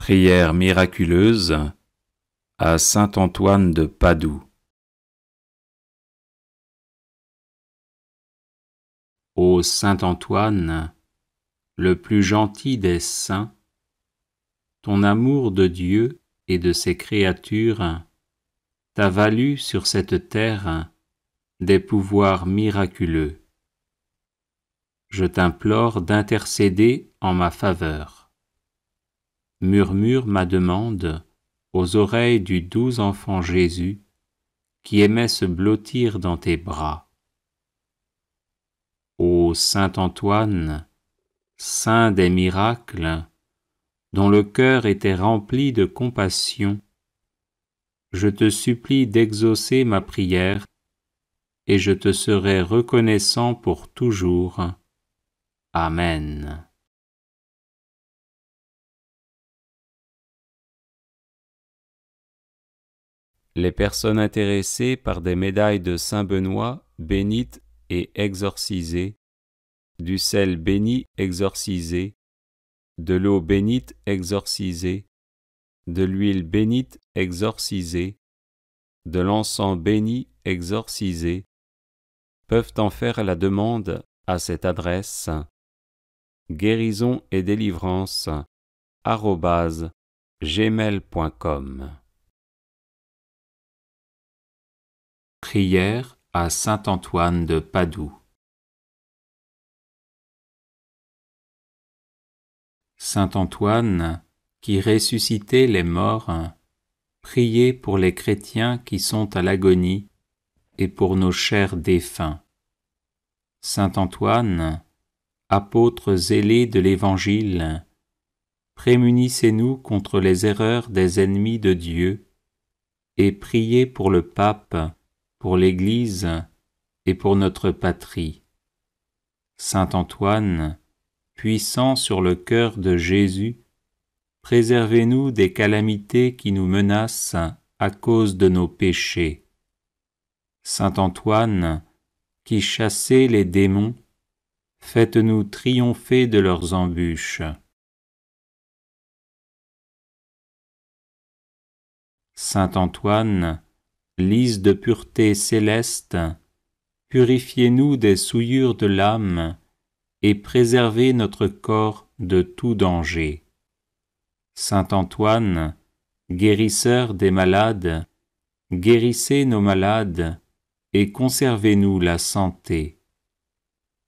Prière miraculeuse à saint Antoine de Padoue. Ô saint Antoine, le plus gentil des saints, ton amour de Dieu et de ses créatures t'a valu sur cette terre des pouvoirs miraculeux. Je t'implore d'intercéder en ma faveur. Murmure ma demande aux oreilles du doux enfant Jésus qui aimait se blottir dans tes bras. Ô saint Antoine, saint des miracles, dont le cœur était rempli de compassion, je te supplie d'exaucer ma prière et je te serai reconnaissant pour toujours. Amen. Les personnes intéressées par des médailles de Saint Benoît bénites et exorcisées, du sel béni exorcisé, de l'eau bénite exorcisée, de l'huile bénite exorcisée, de l'encens béni exorcisé, peuvent en faire la demande à cette adresse guérison et délivrance @gmail.com. Prière à saint Antoine de Padoue. Saint Antoine, qui ressuscitait les morts, priez pour les chrétiens qui sont à l'agonie et pour nos chers défunts. Saint Antoine, apôtre zélé de l'Évangile, prémunissez-nous contre les erreurs des ennemis de Dieu et priez pour le pape, pour l'Église et pour notre patrie. Saint Antoine, puissant sur le cœur de Jésus, préservez-nous des calamités qui nous menacent à cause de nos péchés. Saint Antoine, qui chassez les démons, faites-nous triompher de leurs embûches. Saint Antoine, lys de pureté céleste, purifiez-nous des souillures de l'âme et préservez notre corps de tout danger. Saint Antoine, guérisseur des malades, guérissez nos malades et conservez-nous la santé.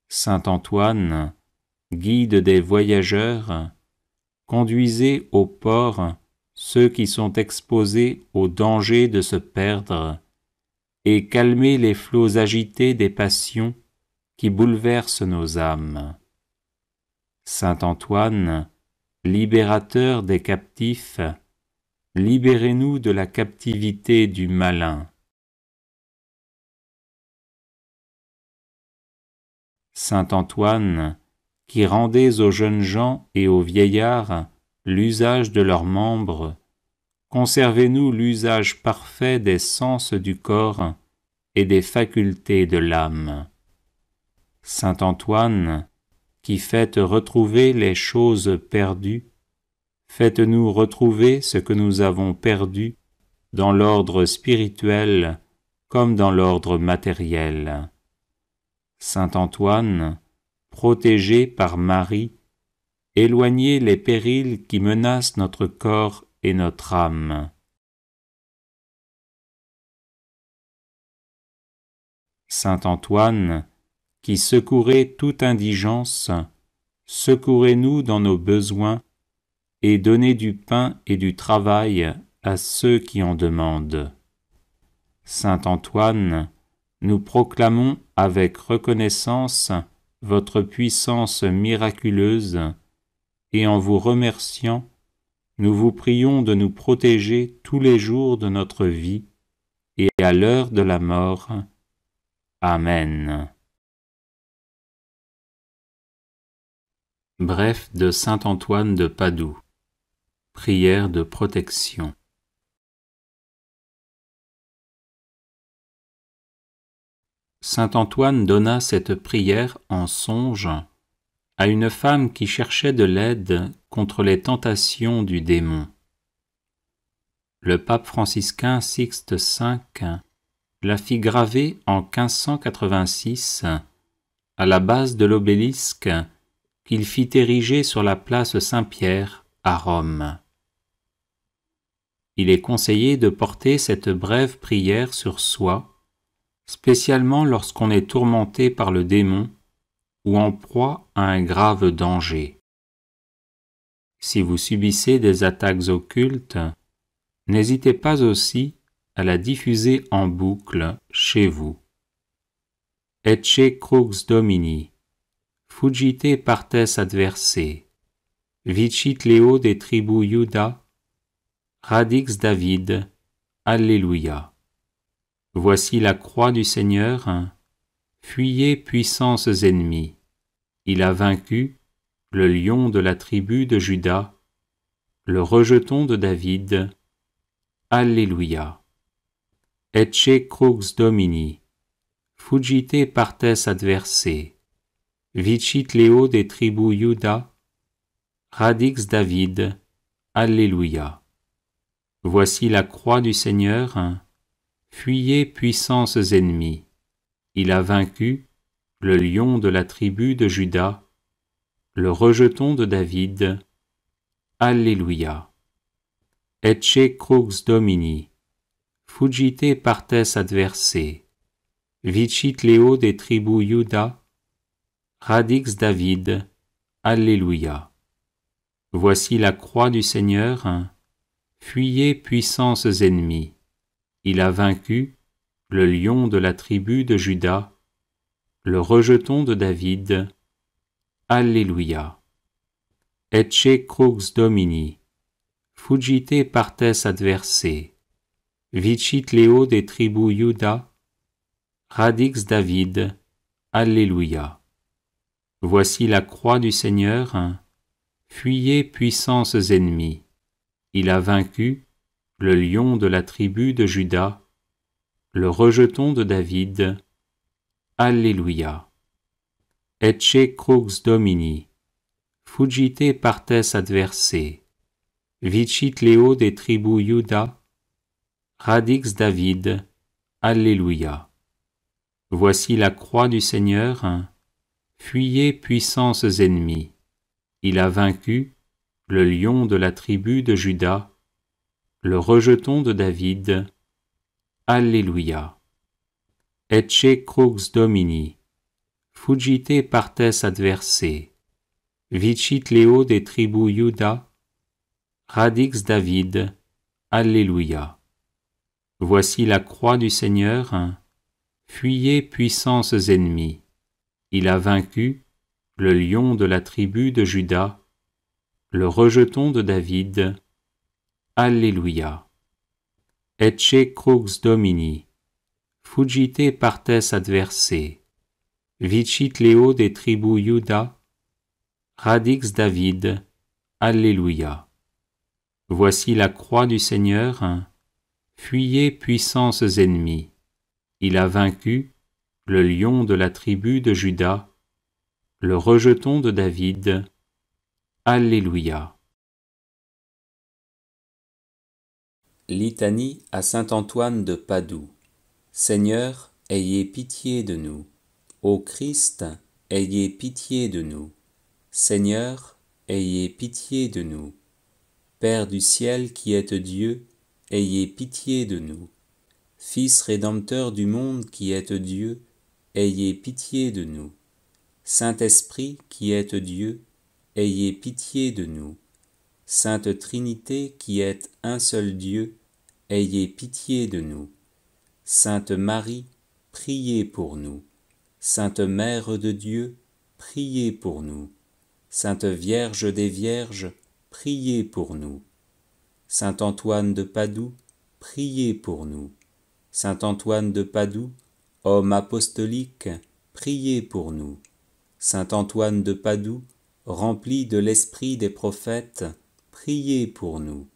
Saint Antoine, guide des voyageurs, conduisez au port ceux qui sont exposés au danger de se perdre et calmez les flots agités des passions qui bouleversent nos âmes. Saint Antoine, libérateur des captifs, libérez-nous de la captivité du malin. Saint Antoine, qui rendez aux jeunes gens et aux vieillards l'usage de leurs membres, conservez-nous l'usage parfait des sens du corps et des facultés de l'âme. Saint Antoine, qui faites retrouver les choses perdues, faites-nous retrouver ce que nous avons perdu dans l'ordre spirituel comme dans l'ordre matériel. Saint Antoine, protégé par Marie, éloignez les périls qui menacent notre corps et notre âme. Saint Antoine, qui secourez toute indigence, secourez-nous dans nos besoins et donnez du pain et du travail à ceux qui en demandent. Saint Antoine, nous proclamons avec reconnaissance votre puissance miraculeuse et en vous remerciant, nous vous prions de nous protéger tous les jours de notre vie et à l'heure de la mort. Amen. Bref de saint Antoine de Padoue. Prière de protection. Saint Antoine donna cette prière en songe à une femme qui cherchait de l'aide contre les tentations du démon. Le pape franciscain Sixte V la fit graver en 1586 à la base de l'obélisque qu'il fit ériger sur la place Saint-Pierre à Rome. Il est conseillé de porter cette brève prière sur soi, spécialement lorsqu'on est tourmenté par le démon ou en proie à un grave danger. Si vous subissez des attaques occultes, n'hésitez pas aussi à la diffuser en boucle chez vous. Ecce crux Domini, fuggite partes adversae, vicit Leo de tribu Iuda, radix David, Alléluia. Voici la croix du Seigneur, fuyez puissances ennemies. Il a vaincu le lion de la tribu de Juda, le rejeton de David. Alléluia. Ecce crux Domini, fuggite partes adversae, vicit Leo de tribu Iuda, radix David. Alléluia. Voici la croix du Seigneur, fuyez puissances ennemies. Il a vaincu le lion de la tribu de Juda, le rejeton de David. Alléluia. Ecce crux Domini, fuggite partes adversae, vicit Leo de tribu Iuda, radix David. Alléluia. Voici la croix du Seigneur, fuyez puissances ennemies. Il a vaincu le lion de la tribu de Juda, le rejeton de David. Alléluia. Ecce crux Domini, fuggite partes adversae, vicit Leo de tribu Iuda, radix David. Alléluia. Voici la croix du Seigneur, fuyez puissances ennemies. Il a vaincu le lion de la tribu de Juda, le rejeton de David. Alléluia. Ecce crux Domini, fuggite partes adversae, vicit Leo de tribu Iuda, radix David. Alléluia. Voici la croix du Seigneur, fuyez puissances ennemies. Il a vaincu le lion de la tribu de Juda, le rejeton de David. Alléluia. Ecce crux Domini, fuggite partes adversae, vicit Leo de tribu Iuda, radix David. Alléluia. Voici la croix du Seigneur, fuyez puissances ennemies. Il a vaincu le lion de la tribu de Juda, le rejeton de David. Alléluia. Ecce crux Domini, fuggite partes adversae, vicit Leo de tribu Iuda, radix David. Alléluia. Voici la croix du Seigneur, fuyez puissances ennemies. Il a vaincu le lion de la tribu de Juda, le rejeton de David. Alléluia. Litanie à saint Antoine de Padoue. Seigneur, ayez pitié de nous. Ô Christ, ayez pitié de nous. Seigneur, ayez pitié de nous. Père du ciel qui êtes Dieu, ayez pitié de nous. Fils rédempteur du monde qui êtes Dieu, ayez pitié de nous. Saint-Esprit qui êtes Dieu, ayez pitié de nous. Sainte Trinité qui êtes un seul Dieu, ayez pitié de nous. Sainte Marie, priez pour nous. Sainte Mère de Dieu, priez pour nous. Sainte Vierge des Vierges, priez pour nous. Saint Antoine de Padoue, priez pour nous. Saint Antoine de Padoue, homme apostolique, priez pour nous. Saint Antoine de Padoue, rempli de l'esprit des prophètes, priez pour nous.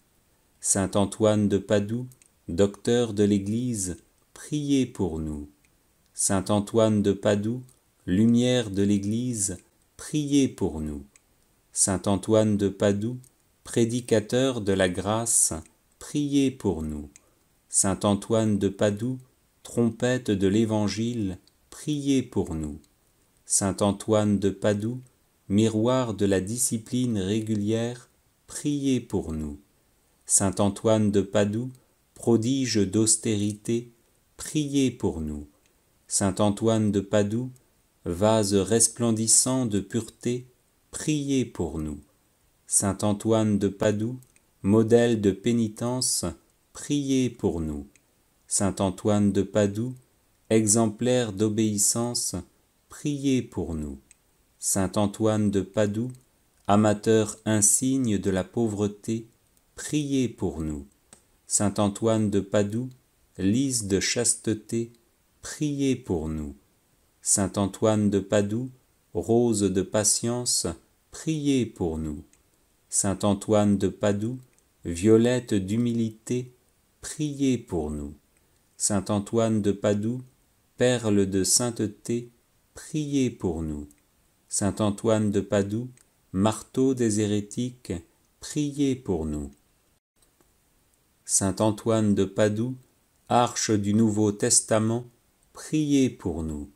Saint Antoine de Padoue, docteur de l'Église, priez pour nous. Saint Antoine de Padoue, lumière de l'Église, priez pour nous. Saint Antoine de Padoue, prédicateur de la grâce, priez pour nous. Saint Antoine de Padoue, trompette de l'Évangile, priez pour nous. Saint Antoine de Padoue, miroir de la discipline régulière, priez pour nous. Saint Antoine de Padoue, prodige d'austérité, priez pour nous. Saint Antoine de Padoue, vase resplendissant de pureté, priez pour nous. Saint Antoine de Padoue, modèle de pénitence, priez pour nous. Saint Antoine de Padoue, exemplaire d'obéissance, priez pour nous. Saint Antoine de Padoue, amateur insigne de la pauvreté, priez pour nous. Saint Antoine de Padoue, lys de chasteté, priez pour nous. Saint Antoine de Padoue, rose de patience, priez pour nous. Saint Antoine de Padoue, violette d'humilité, priez pour nous. Saint Antoine de Padoue, perle de sainteté, priez pour nous. Saint Antoine de Padoue, marteau des hérétiques, priez pour nous. Saint Antoine de Padoue, arche du Nouveau Testament, priez pour nous.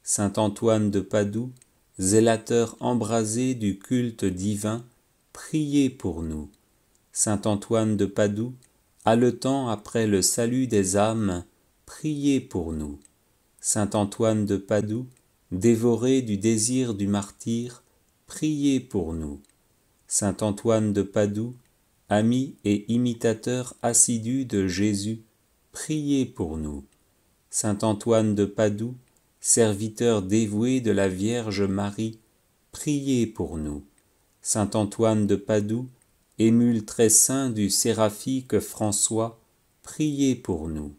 Saint Antoine de Padoue, zélateur embrasé du culte divin, priez pour nous. Saint Antoine de Padoue, haletant après le salut des âmes, priez pour nous. Saint Antoine de Padoue, dévoré du désir du martyre, priez pour nous. Saint Antoine de Padoue, ami et imitateur assidu de Jésus, priez pour nous. Saint Antoine de Padoue, serviteur dévoué de la Vierge Marie, priez pour nous. Saint Antoine de Padoue, émule très saint du séraphique François, priez pour nous.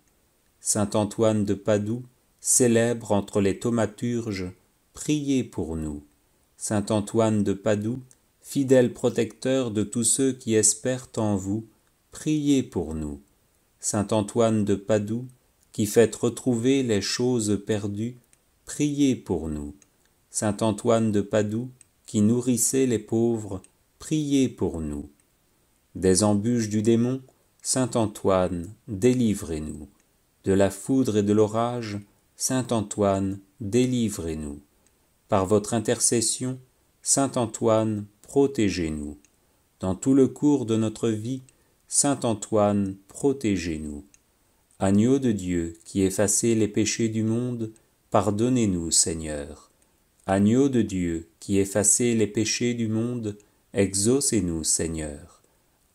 Saint Antoine de Padoue, célèbre entre les thaumaturges, priez pour nous. Saint Antoine de Padoue, fidèle protecteur de tous ceux qui espèrent en vous, priez pour nous. Saint Antoine de Padoue, qui faites retrouver les choses perdues, priez pour nous. Saint Antoine de Padoue, qui nourrissait les pauvres, priez pour nous. Des embûches du démon, Saint Antoine, délivrez-nous. De la foudre et de l'orage, Saint Antoine, délivrez-nous. Par votre intercession, Saint Antoine, protégez-nous. Dans tout le cours de notre vie, Saint Antoine, protégez-nous. Agneau de Dieu, qui effacez les péchés du monde, pardonnez-nous, Seigneur. Agneau de Dieu, qui effacez les péchés du monde, exaucez-nous, Seigneur.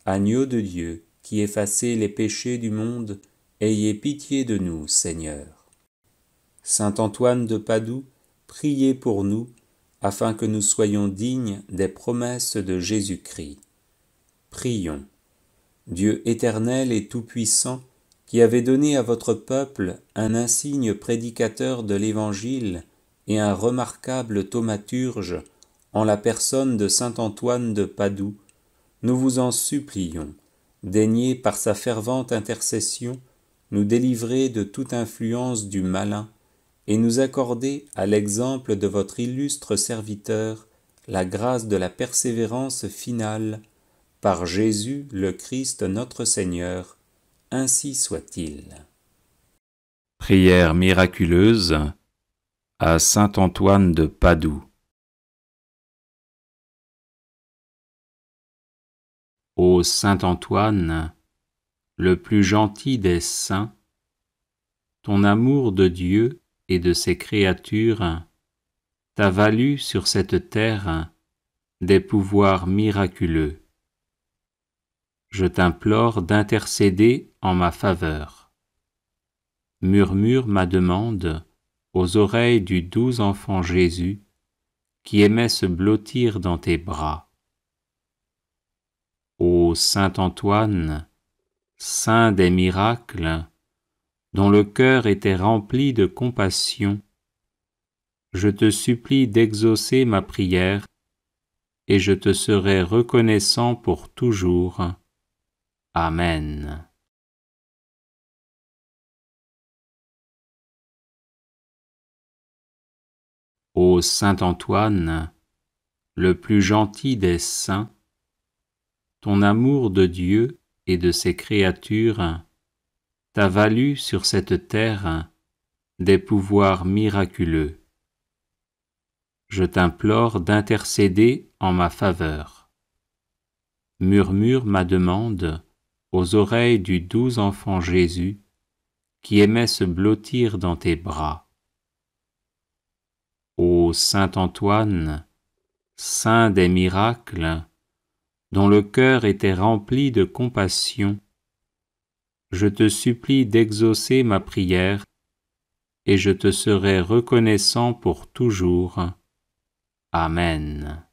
Agneau de Dieu, qui effacez les péchés du monde, ayez pitié de nous, Seigneur. Saint Antoine de Padoue, priez pour nous, afin que nous soyons dignes des promesses de Jésus-Christ. Prions. Dieu éternel et tout-puissant, qui avez donné à votre peuple un insigne prédicateur de l'Évangile et un remarquable thaumaturge en la personne de saint Antoine de Padoue, nous vous en supplions, daignez par sa fervente intercession nous délivrer de toute influence du malin et nous accorder, à l'exemple de votre illustre serviteur, la grâce de la persévérance finale, par Jésus le Christ notre Seigneur, ainsi soit-il. Prière miraculeuse à saint Antoine de Padoue. Ô saint Antoine, le plus gentil des saints, ton amour de Dieu et de ses créatures t'a valu sur cette terre des pouvoirs miraculeux. Je t'implore d'intercéder en ma faveur. Murmure ma demande aux oreilles du doux enfant Jésus, qui aimait se blottir dans tes bras. Ô saint Antoine, saint des miracles, dont le cœur était rempli de compassion, je te supplie d'exaucer ma prière, et je te serai reconnaissant pour toujours. Amen. Ô saint Antoine, le plus gentil des saints, ton amour de Dieu et de ses créatures t'a valu sur cette terre des pouvoirs miraculeux. Je t'implore d'intercéder en ma faveur. Murmure ma demande aux oreilles du doux enfant Jésus qui aimait se blottir dans tes bras. Ô saint Antoine, saint des miracles, dont le cœur était rempli de compassion, je te supplie d'exaucer ma prière et je te serai reconnaissant pour toujours. Amen.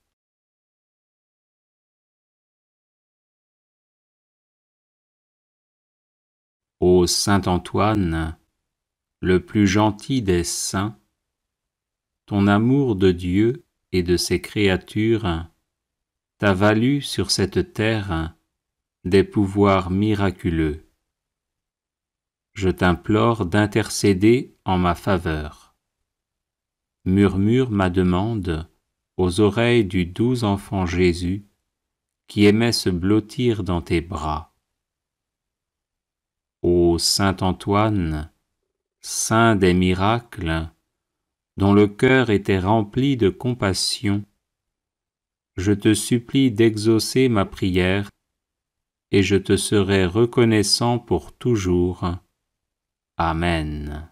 Ô saint Antoine, le plus gentil des saints, ton amour de Dieu et de ses créatures t'a valu sur cette terre des pouvoirs miraculeux. Je t'implore d'intercéder en ma faveur. Murmure ma demande aux oreilles du doux enfant Jésus qui aimait se blottir dans tes bras. Ô saint Antoine, saint des miracles, dont le cœur était rempli de compassion, je te supplie d'exaucer ma prière et je te serai reconnaissant pour toujours. Amen.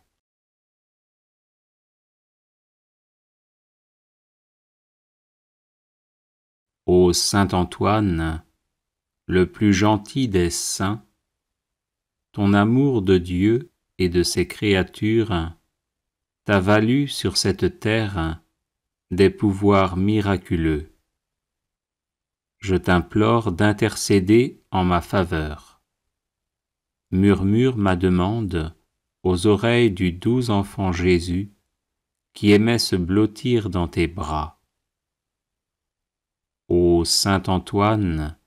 Ô saint Antoine, le plus gentil des saints, ton amour de Dieu et de ses créatures t'a valu sur cette terre des pouvoirs miraculeux. Je t'implore d'intercéder en ma faveur. Murmure ma demande aux oreilles du doux enfant Jésus qui aimait se blottir dans tes bras. Ô saint Antoine,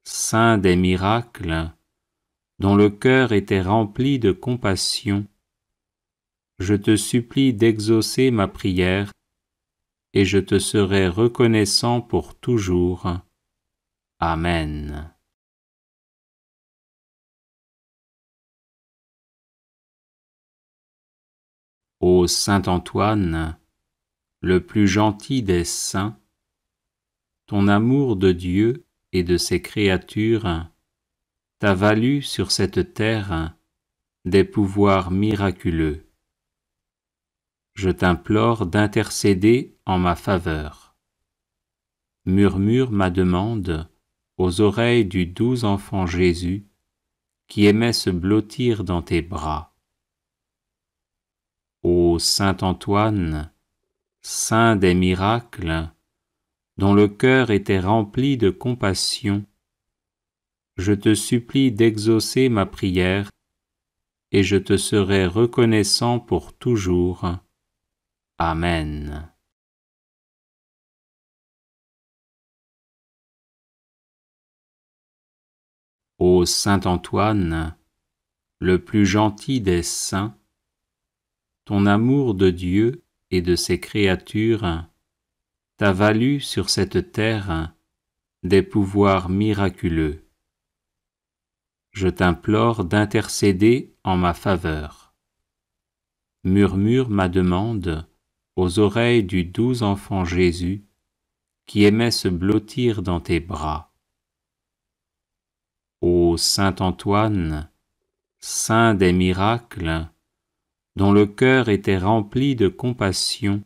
saint des miracles, dont le cœur était rempli de compassion, je te supplie d'exaucer ma prière et je te serai reconnaissant pour toujours. Amen. Ô saint Antoine, le plus gentil des saints, ton amour de Dieu et de ses créatures t'a valu sur cette terre des pouvoirs miraculeux. Je t'implore d'intercéder en ma faveur. Murmure ma demande aux oreilles du doux enfant Jésus qui aimait se blottir dans tes bras. Ô saint Antoine, saint des miracles, dont le cœur était rempli de compassion, je te supplie d'exaucer ma prière et je te serai reconnaissant pour toujours. Amen. Ô saint Antoine, le plus gentil des saints, ton amour de Dieu et de ses créatures t'a valu sur cette terre des pouvoirs miraculeux. Je t'implore d'intercéder en ma faveur. Murmure ma demande aux oreilles du doux enfant Jésus qui aimait se blottir dans tes bras. Ô saint Antoine, saint des miracles, dont le cœur était rempli de compassion,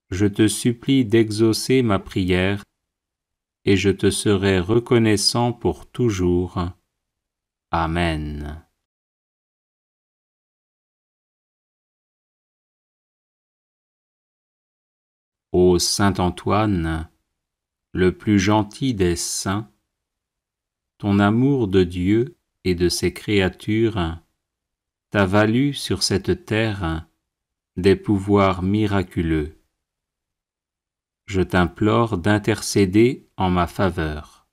je te supplie d'exaucer ma prière et je te serai reconnaissant pour toujours. Amen. Ô saint Antoine, le plus gentil des saints, ton amour de Dieu et de ses créatures t'a valu sur cette terre des pouvoirs miraculeux. Je t'implore d'intercéder en ma faveur.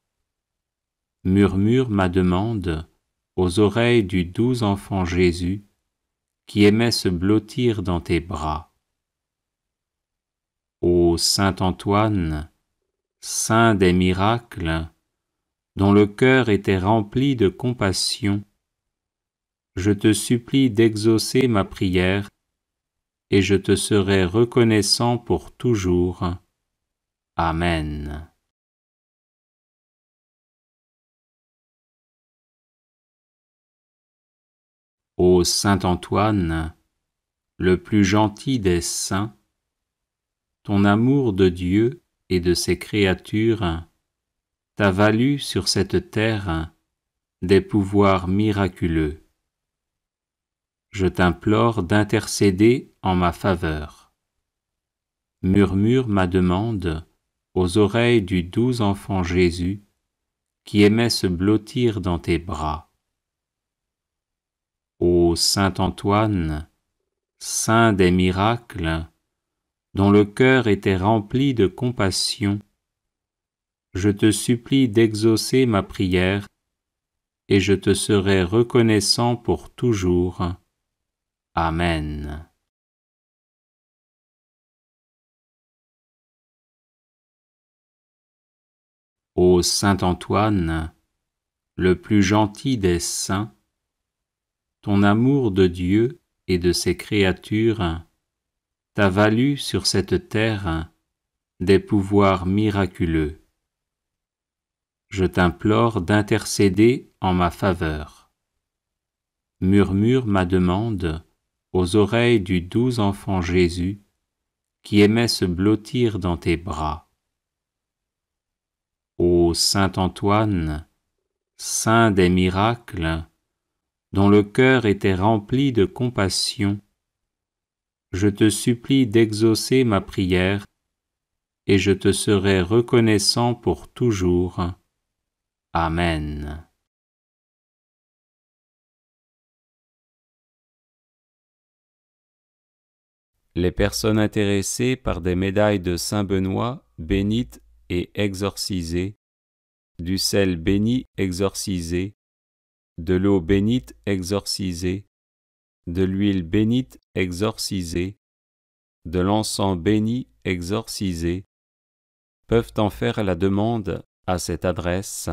Murmure ma demande aux oreilles du doux enfant Jésus qui aimait se blottir dans tes bras. Ô Ô saint Antoine, saint des miracles, dont le cœur était rempli de compassion, je te supplie d'exaucer ma prière, et je te serai reconnaissant pour toujours. Amen. Ô saint Antoine, le plus gentil des saints, ton amour de Dieu et de ses créatures t'a valu sur cette terre des pouvoirs miraculeux. Je t'implore d'intercéder en ma faveur. Murmure ma demande aux oreilles du doux enfant Jésus qui aimait se blottir dans tes bras. Ô saint Antoine, saint des miracles, dont le cœur était rempli de compassion, je te supplie d'exaucer ma prière, et je te serai reconnaissant pour toujours. Amen. Ô saint Antoine, le plus gentil des saints, ton amour de Dieu et de ses créatures t'a valu sur cette terre des pouvoirs miraculeux. Je t'implore d'intercéder en ma faveur. Murmure ma demande aux oreilles du doux enfant Jésus qui aimait se blottir dans tes bras. Ô saint Antoine, saint des miracles, dont le cœur était rempli de compassion, je te supplie d'exaucer ma prière, et je te serai reconnaissant pour toujours. Amen. Les personnes intéressées par des médailles de Saint Benoît bénites et exorcisées, du sel béni exorcisé, de l'eau bénite exorcisée, de l'huile bénite exorcisée, de l'encens béni exorcisé, peuvent en faire la demande à cette adresse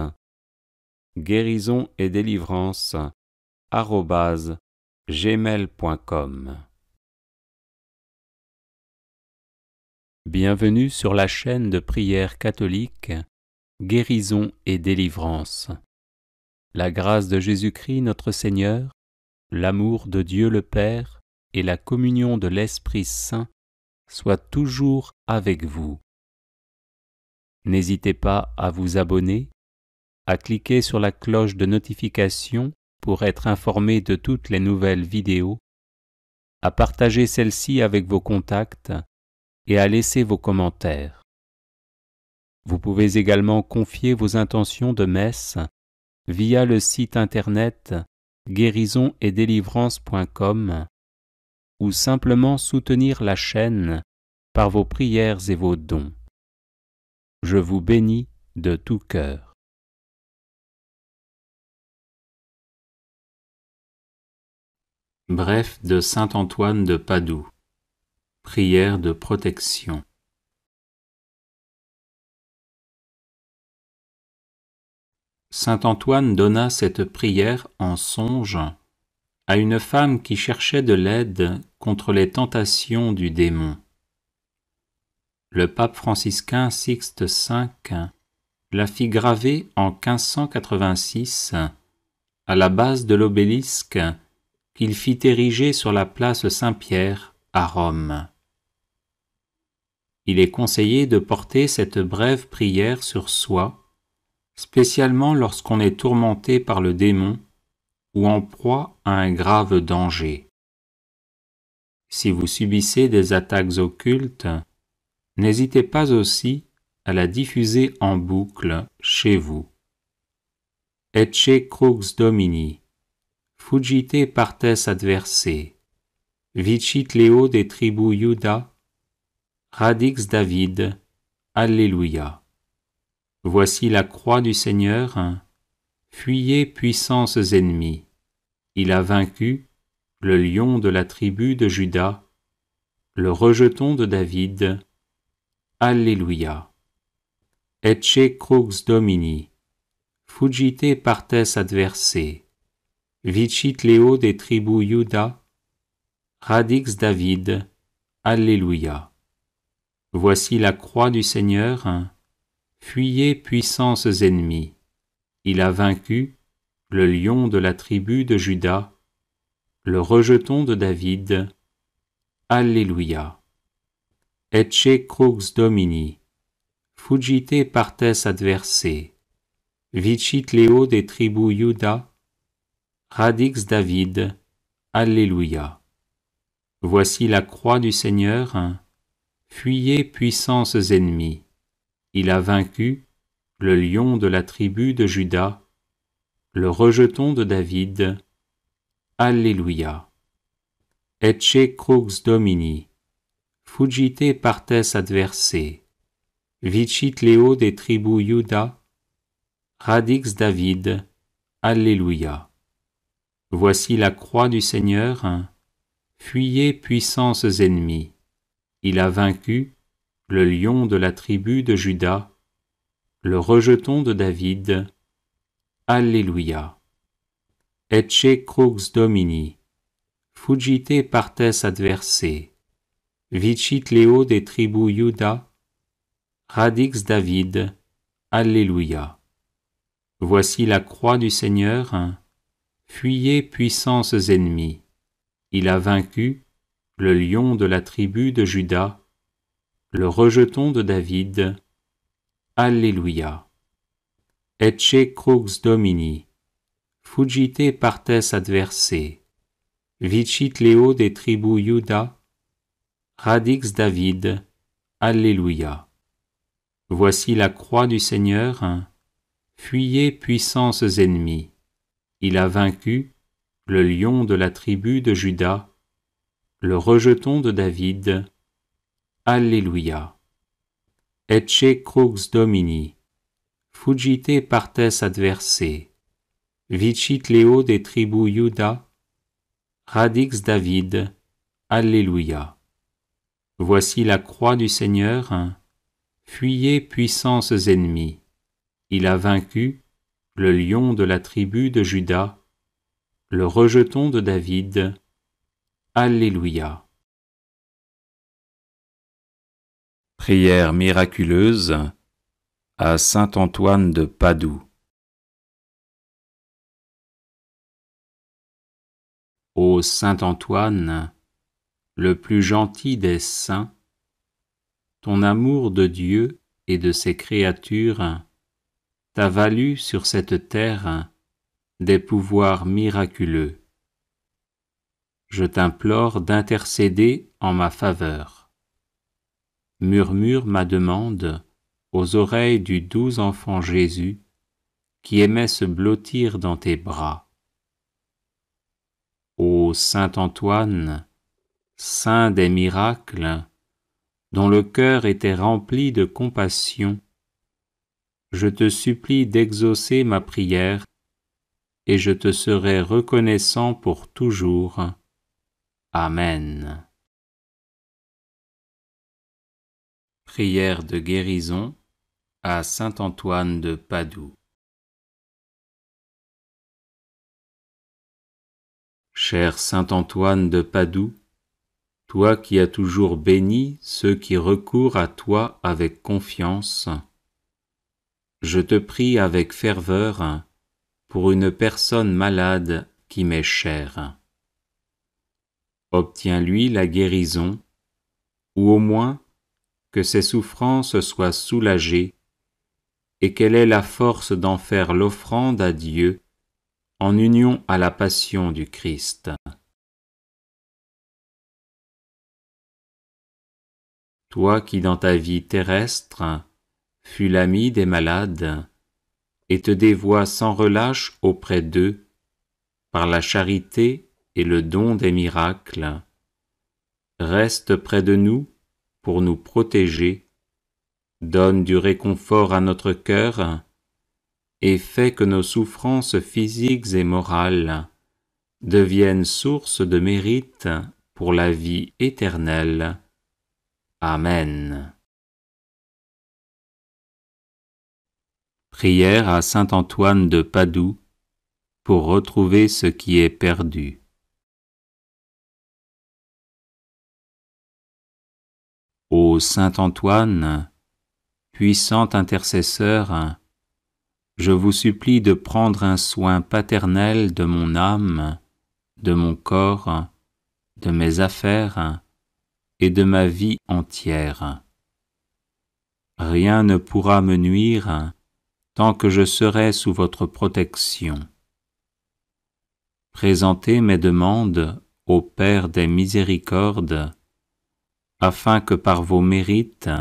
guérisonetdélivrance@gmail.com. Bienvenue sur la chaîne de prière catholique Guérison et délivrance. La grâce de Jésus-Christ notre Seigneur, l'amour de Dieu le Père et la communion de l'Esprit Saint soient toujours avec vous. N'hésitez pas à vous abonner, à cliquer sur la cloche de notification pour être informé de toutes les nouvelles vidéos, à partager celle-ci avec vos contacts et à laisser vos commentaires. Vous pouvez également confier vos intentions de messe via le site internet guérisonetdélivrance.com ou simplement soutenir la chaîne par vos prières et vos dons. Je vous bénis de tout cœur. Bref de saint Antoine de Padoue. Prière de protection. Saint Antoine donna cette prière en songe à une femme qui cherchait de l'aide contre les tentations du démon. Le pape franciscain Sixte V la fit graver en 1586 à la base de l'obélisque qu'il fit ériger sur la place Saint-Pierre à Rome. Il est conseillé de porter cette brève prière sur soi, spécialement lorsqu'on est tourmenté par le démon ou en proie à un grave danger. Si vous subissez des attaques occultes, n'hésitez pas aussi à la diffuser en boucle chez vous. Ecce crux Domini, fugite partes adversae, vicit Leo de tribu Iuda, radix David, Alléluia. Voici la croix du Seigneur, fuyez puissances ennemies. Il a vaincu le lion de la tribu de Juda, le rejeton de David. Alléluia. Ecce crux Domini, fugite partes adversae, vicit Leo de tribu Iuda, radix David, Alléluia. Voici la croix du Seigneur, fuyez puissances ennemis. Il a vaincu le lion de la tribu de Juda, le rejeton de David. Alléluia. Ecce crux Domini, fugite partes adversae, vicit Leo de tribu Iuda, radix David. Alléluia. Voici la croix du Seigneur, fuyez puissances ennemis. Il a vaincu le lion de la tribu de Juda, le rejeton de David. Alléluia. Ecce crux Domini, fugite partes adversae, vicit Leo de tribu Iuda, radix David. Alléluia. Voici la croix du Seigneur, fuyez puissances ennemis. Il a vaincu le lion de la tribu de Juda, le rejeton de David. Alléluia. Ecce crux Domini, fugite partes adversae, vicit Leo de tribu Iuda, radix David. Alléluia. Voici la croix du Seigneur, fuyez puissances ennemis. Il a vaincu le lion de la tribu de Juda, le rejeton de David. Alléluia. Ecce crux Domini, fugite partes adversae, vicit Leo de tribu Iuda, radix David. Alléluia. Voici la croix du Seigneur, fuyez puissances ennemis. Il a vaincu le lion de la tribu de Juda, le rejeton de David. Alléluia. Ecce crux Domini, fugite partes adversae, vicit Leo de tribu Iuda, radix David. Alléluia. Voici la croix du Seigneur, fuyez puissances ennemis. Il a vaincu le lion de la tribu de Juda, le rejeton de David. Alléluia. Prière miraculeuse à saint Antoine de Padoue. Ô saint Antoine, le plus gentil des saints, ton amour de Dieu et de ses créatures t'a valu sur cette terre des pouvoirs miraculeux. Je t'implore d'intercéder en ma faveur. Murmure ma demande aux oreilles du doux enfant Jésus qui aimait se blottir dans tes bras. Ô saint Antoine, saint des miracles, dont le cœur était rempli de compassion, je te supplie d'exaucer ma prière et je te serai reconnaissant pour toujours. Amen. Prière de guérison à saint Antoine de Padoue. Cher saint Antoine de Padoue, toi qui as toujours béni ceux qui recourent à toi avec confiance, je te prie avec ferveur pour une personne malade qui m'est chère. Obtiens-lui la guérison, ou au moins que ses souffrances soient soulagées et qu'elle ait la force d'en faire l'offrande à Dieu en union à la passion du Christ. Toi qui dans ta vie terrestre fus l'ami des malades et te dévoies sans relâche auprès d'eux par la charité et le don des miracles, reste près de nous pour nous protéger, donne du réconfort à notre cœur et fais que nos souffrances physiques et morales deviennent source de mérite pour la vie éternelle. Amen. Prière à saint Antoine de Padoue pour retrouver ce qui est perdu. Ô saint Antoine, puissant intercesseur, je vous supplie de prendre un soin paternel de mon âme, de mon corps, de mes affaires et de ma vie entière. Rien ne pourra me nuire tant que je serai sous votre protection. Présentez mes demandes au Père des miséricordes, afin que par vos mérites,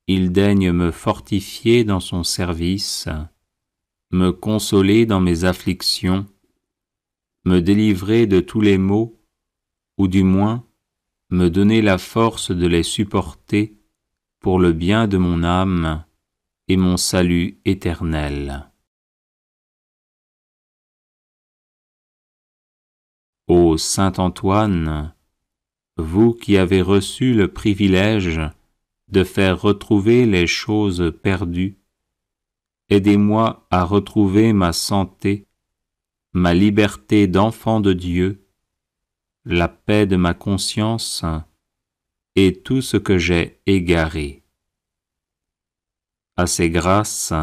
il daigne me fortifier dans son service, me consoler dans mes afflictions, me délivrer de tous les maux, ou du moins me donner la force de les supporter pour le bien de mon âme et mon salut éternel. Ô saint Antoine, vous qui avez reçu le privilège de faire retrouver les choses perdues, aidez-moi à retrouver ma santé, ma liberté d'enfant de Dieu, la paix de ma conscience et tout ce que j'ai égaré. À ces grâces,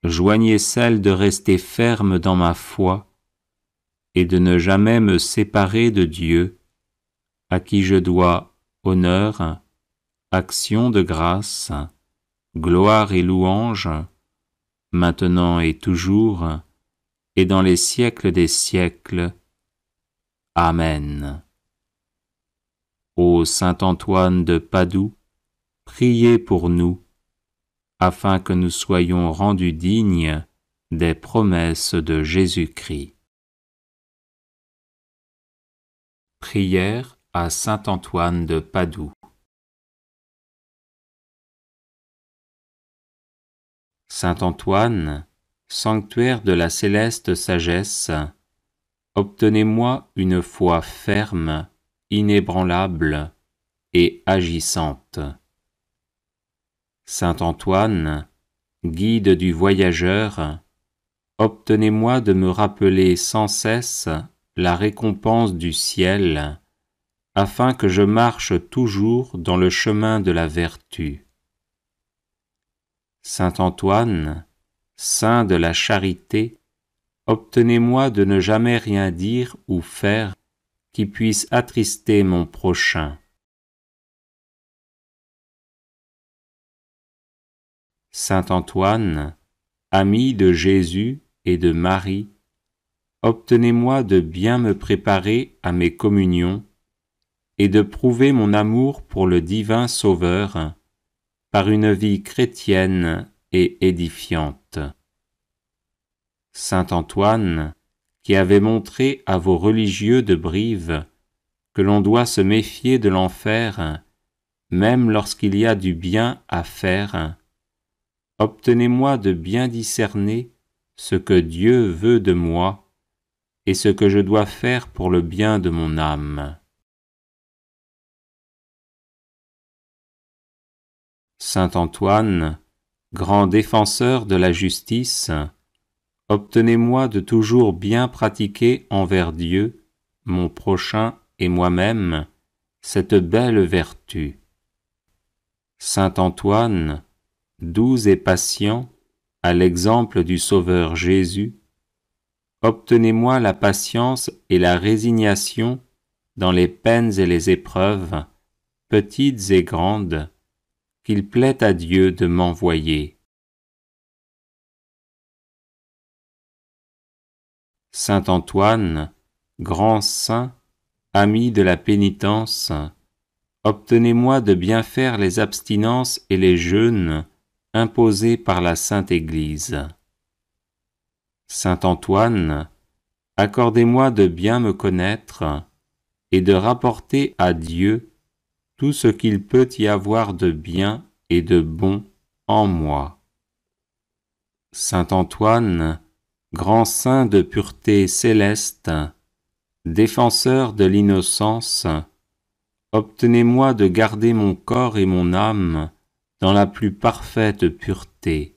joignez celle de rester ferme dans ma foi et de ne jamais me séparer de Dieu, à qui je dois honneur, action de grâce, gloire et louange, maintenant et toujours, et dans les siècles des siècles. Amen. Ô saint Antoine de Padoue, priez pour nous, afin que nous soyons rendus dignes des promesses de Jésus-Christ. Prière à saint Antoine de Padoue. Saint Antoine, sanctuaire de la céleste sagesse, obtenez-moi une foi ferme, inébranlable et agissante. Saint Antoine, guide du voyageur, obtenez-moi de me rappeler sans cesse la récompense du ciel, afin que je marche toujours dans le chemin de la vertu. Saint Antoine, saint de la charité, obtenez-moi de ne jamais rien dire ou faire qui puisse attrister mon prochain. Saint Antoine, ami de Jésus et de Marie, obtenez-moi de bien me préparer à mes communions et de prouver mon amour pour le divin Sauveur par une vie chrétienne et édifiante. Saint Antoine, qui avait montré à vos religieux de Brive que l'on doit se méfier de l'enfer, même lorsqu'il y a du bien à faire, obtenez-moi de bien discerner ce que Dieu veut de moi et ce que je dois faire pour le bien de mon âme. Saint Antoine, grand défenseur de la justice, obtenez-moi de toujours bien pratiquer envers Dieu, mon prochain et moi-même, cette belle vertu. Saint Antoine, doux et patient, à l'exemple du Sauveur Jésus, obtenez-moi la patience et la résignation dans les peines et les épreuves, petites et grandes, qu'il plaît à Dieu de m'envoyer. Saint Antoine, grand saint, ami de la pénitence, obtenez-moi de bien faire les abstinences et les jeûnes imposés par la Sainte Église. Saint Antoine, accordez-moi de bien me connaître et de rapporter à Dieu tout ce qu'il peut y avoir de bien et de bon en moi. Saint Antoine, grand saint de pureté céleste, défenseur de l'innocence, obtenez-moi de garder mon corps et mon âme dans la plus parfaite pureté.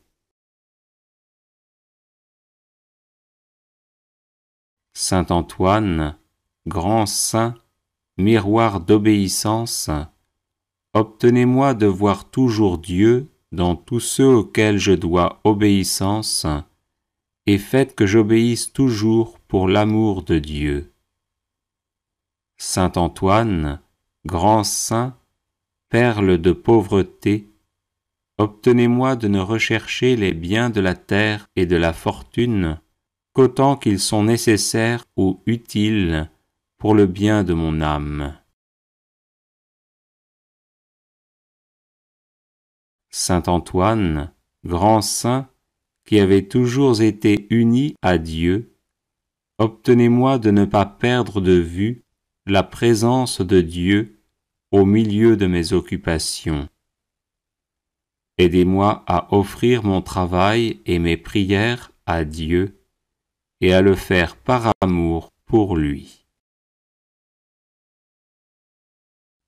Saint Antoine, grand saint, miroir d'obéissance, obtenez-moi de voir toujours Dieu dans tous ceux auxquels je dois obéissance, et faites que j'obéisse toujours pour l'amour de Dieu. Saint Antoine, grand saint, perle de pauvreté, obtenez-moi de ne rechercher les biens de la terre et de la fortune qu'autant qu'ils sont nécessaires ou utiles pour le bien de mon âme. Saint Antoine, grand saint, qui avez toujours été uni à Dieu, obtenez-moi de ne pas perdre de vue la présence de Dieu au milieu de mes occupations. Aidez-moi à offrir mon travail et mes prières à Dieu et à le faire par amour pour lui.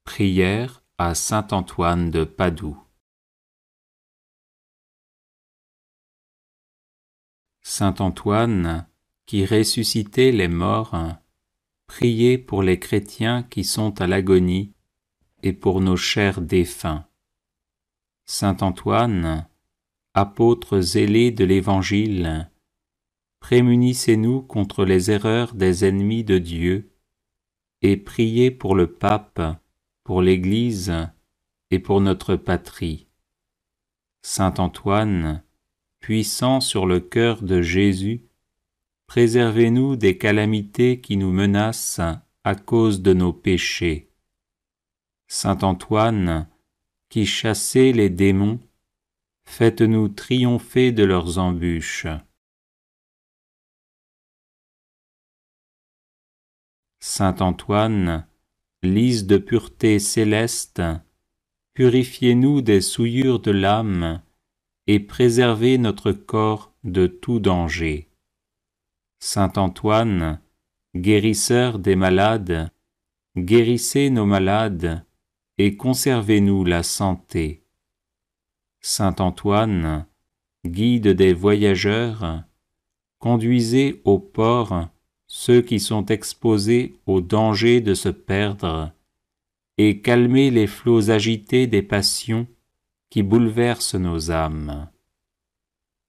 Prière à saint Antoine de Padoue. Saint Antoine, qui ressuscitait les morts, priez pour les chrétiens qui sont à l'agonie et pour nos chers défunts. Saint Antoine, apôtre zélé de l'Évangile, prémunissez-nous contre les erreurs des ennemis de Dieu et priez pour le pape, pour l'Église et pour notre patrie. Saint Antoine, puissant sur le cœur de Jésus, préservez-nous des calamités qui nous menacent à cause de nos péchés. Saint Antoine, qui chassez les démons, faites-nous triompher de leurs embûches. Saint Antoine, lys de pureté céleste, purifiez-nous des souillures de l'âme et préservez notre corps de tout danger. Saint Antoine, guérisseur des malades, guérissez nos malades et conservez-nous la santé. Saint Antoine, guide des voyageurs, conduisez au port ceux qui sont exposés au danger de se perdre et calmez les flots agités des passions qui bouleversent nos âmes.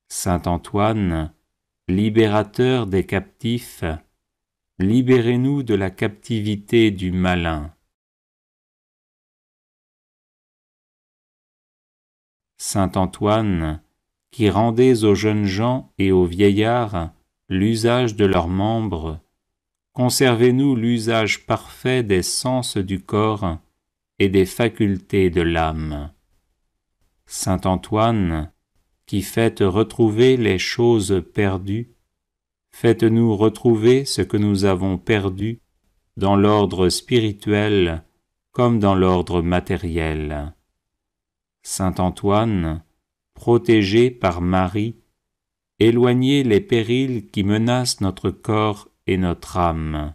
Saint Antoine, libérateur des captifs, libérez-nous de la captivité du malin. Saint Antoine, qui rendez aux jeunes gens et aux vieillards l'usage de leurs membres, conservez-nous l'usage parfait des sens du corps et des facultés de l'âme. Saint Antoine, qui faites retrouver les choses perdues, faites-nous retrouver ce que nous avons perdu dans l'ordre spirituel comme dans l'ordre matériel. Saint Antoine, protégé par Marie, éloignez les périls qui menacent notre corps et notre âme.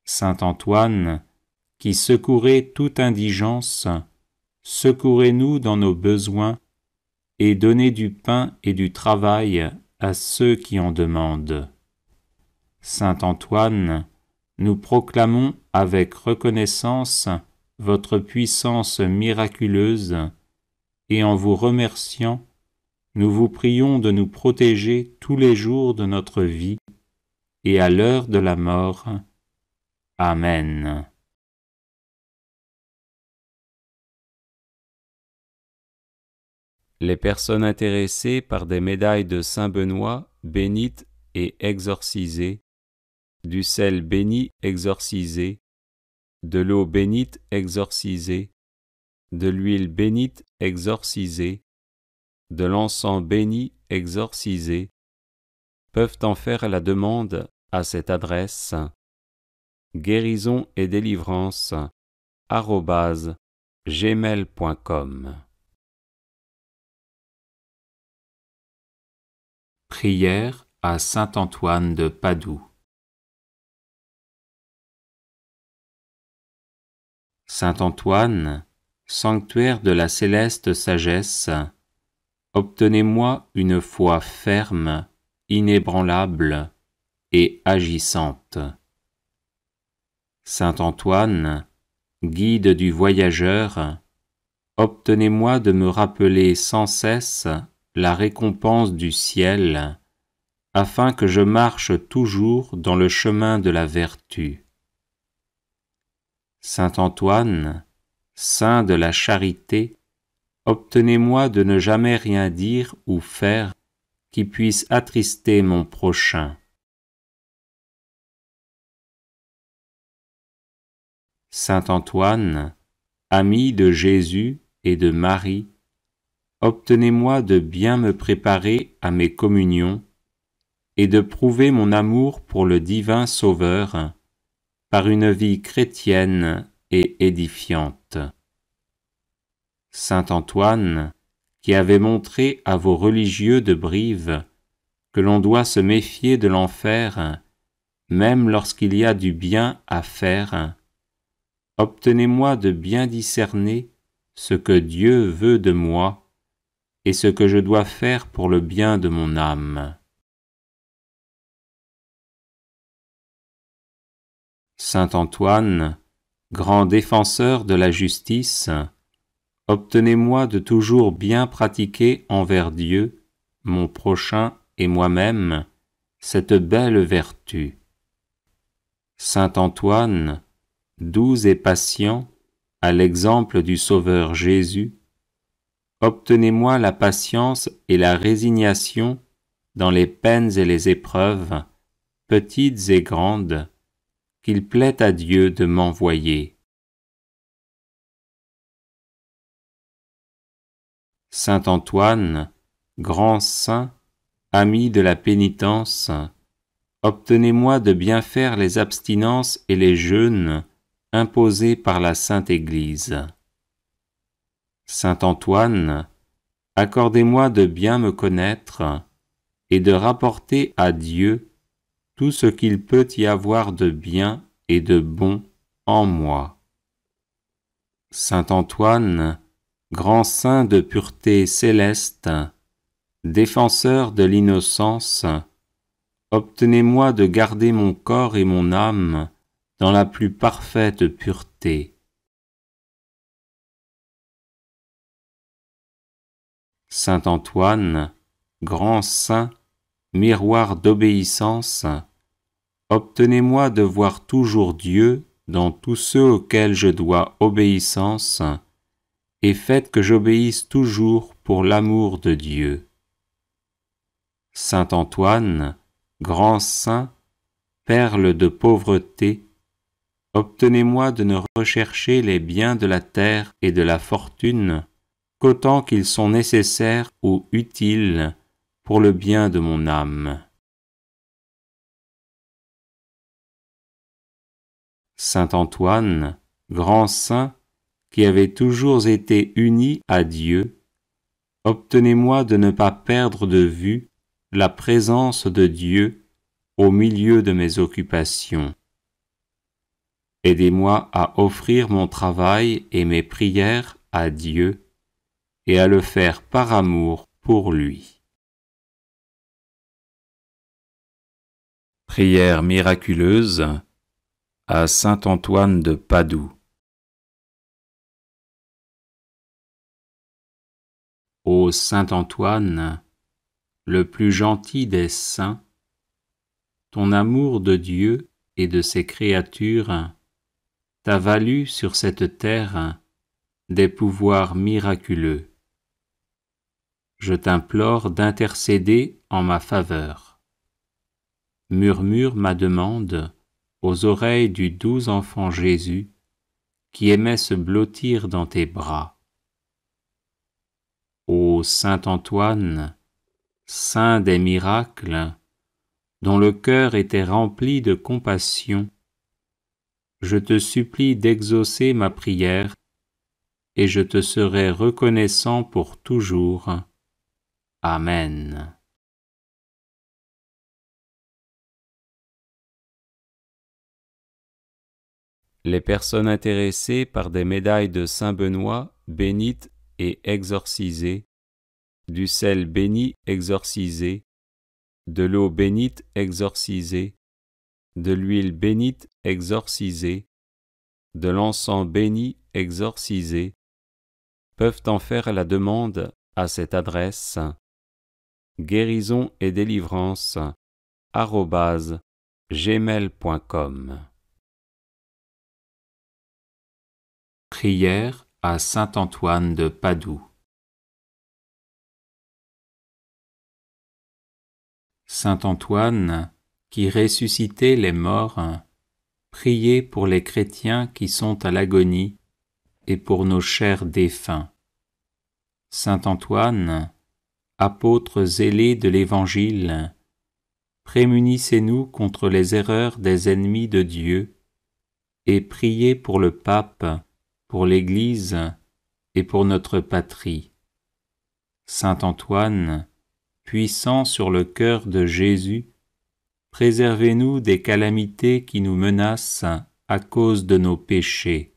Saint Antoine, qui secourez toute indigence, secourez-nous dans nos besoins et donnez du pain et du travail à ceux qui en demandent. Saint Antoine, nous proclamons avec reconnaissance votre puissance miraculeuse et en vous remerciant, nous vous prions de nous protéger tous les jours de notre vie et à l'heure de la mort. Amen. Les personnes intéressées par des médailles de Saint Benoît bénites et exorcisées, du sel béni exorcisé, de l'eau bénite exorcisée, de l'huile bénite exorcisée, de l'encens béni exorcisé, peuvent en faire la demande à cette adresse guérison et délivrance @gmail.com. Prière à saint Antoine de Padoue. Saint Antoine, sanctuaire de la céleste sagesse, obtenez-moi une foi ferme, inébranlable et agissante. Saint Antoine, guide du voyageur, obtenez-moi de me rappeler sans cesse la récompense du ciel, afin que je marche toujours dans le chemin de la vertu. Saint Antoine, saint de la charité, obtenez-moi de ne jamais rien dire ou faire qui puisse attrister mon prochain. Saint Antoine, ami de Jésus et de Marie, obtenez-moi de bien me préparer à mes communions et de prouver mon amour pour le divin Sauveur par une vie chrétienne et édifiante. Saint Antoine, qui avait montré à vos religieux de Brive que l'on doit se méfier de l'enfer, même lorsqu'il y a du bien à faire, obtenez-moi de bien discerner ce que Dieu veut de moi et ce que je dois faire pour le bien de mon âme. Saint Antoine, grand défenseur de la justice, obtenez-moi de toujours bien pratiquer envers Dieu, mon prochain et moi-même, cette belle vertu. Saint Antoine, doux et patient, à l'exemple du Sauveur Jésus, obtenez-moi la patience et la résignation dans les peines et les épreuves, petites et grandes, qu'il plaît à Dieu de m'envoyer. Saint Antoine, grand saint, ami de la pénitence, obtenez-moi de bien faire les abstinences et les jeûnes imposés par la Sainte Église. Saint Antoine, accordez-moi de bien me connaître et de rapporter à Dieu tout ce qu'il peut y avoir de bien et de bon en moi. Saint Antoine, grand saint de pureté céleste, défenseur de l'innocence, obtenez-moi de garder mon corps et mon âme dans la plus parfaite pureté. Saint Antoine, grand saint, miroir d'obéissance, obtenez-moi de voir toujours Dieu dans tous ceux auxquels je dois obéissance, et faites que j'obéisse toujours pour l'amour de Dieu. Saint Antoine, grand saint, perle de pauvreté, obtenez-moi de ne rechercher les biens de la terre et de la fortune qu'autant qu'ils sont nécessaires ou utiles pour le bien de mon âme. Saint Antoine, grand saint, qui avait toujours été uni à Dieu, obtenez-moi de ne pas perdre de vue la présence de Dieu au milieu de mes occupations. Aidez-moi à offrir mon travail et mes prières à Dieu et à le faire par amour pour lui. Prière miraculeuse à Saint Antoine de Padoue. Ô Saint Antoine, le plus gentil des saints, ton amour de Dieu et de ses créatures t'a valu sur cette terre des pouvoirs miraculeux. Je t'implore d'intercéder en ma faveur. Murmure ma demande aux oreilles du doux enfant Jésus qui aimait se blottir dans tes bras. Ô Saint Antoine, saint des miracles, dont le cœur était rempli de compassion, je te supplie d'exaucer ma prière et je te serai reconnaissant pour toujours. Amen. Les personnes intéressées par des médailles de Saint Benoît bénites et exorcisées du sel béni exorcisé, de l'eau bénite exorcisée, de l'huile bénite exorcisée, de l'encens béni exorcisé, peuvent en faire la demande à cette adresse guérison et délivrance @gmail.com. Prière à saint Antoine de Padoue. Saint Antoine, qui ressuscitait les morts, priez pour les chrétiens qui sont à l'agonie et pour nos chers défunts. Saint Antoine, apôtre zélé de l'Évangile, prémunissez-nous contre les erreurs des ennemis de Dieu et priez pour le pape, pour l'Église et pour notre patrie. Saint Antoine, puissant sur le cœur de Jésus, préservez-nous des calamités qui nous menacent à cause de nos péchés.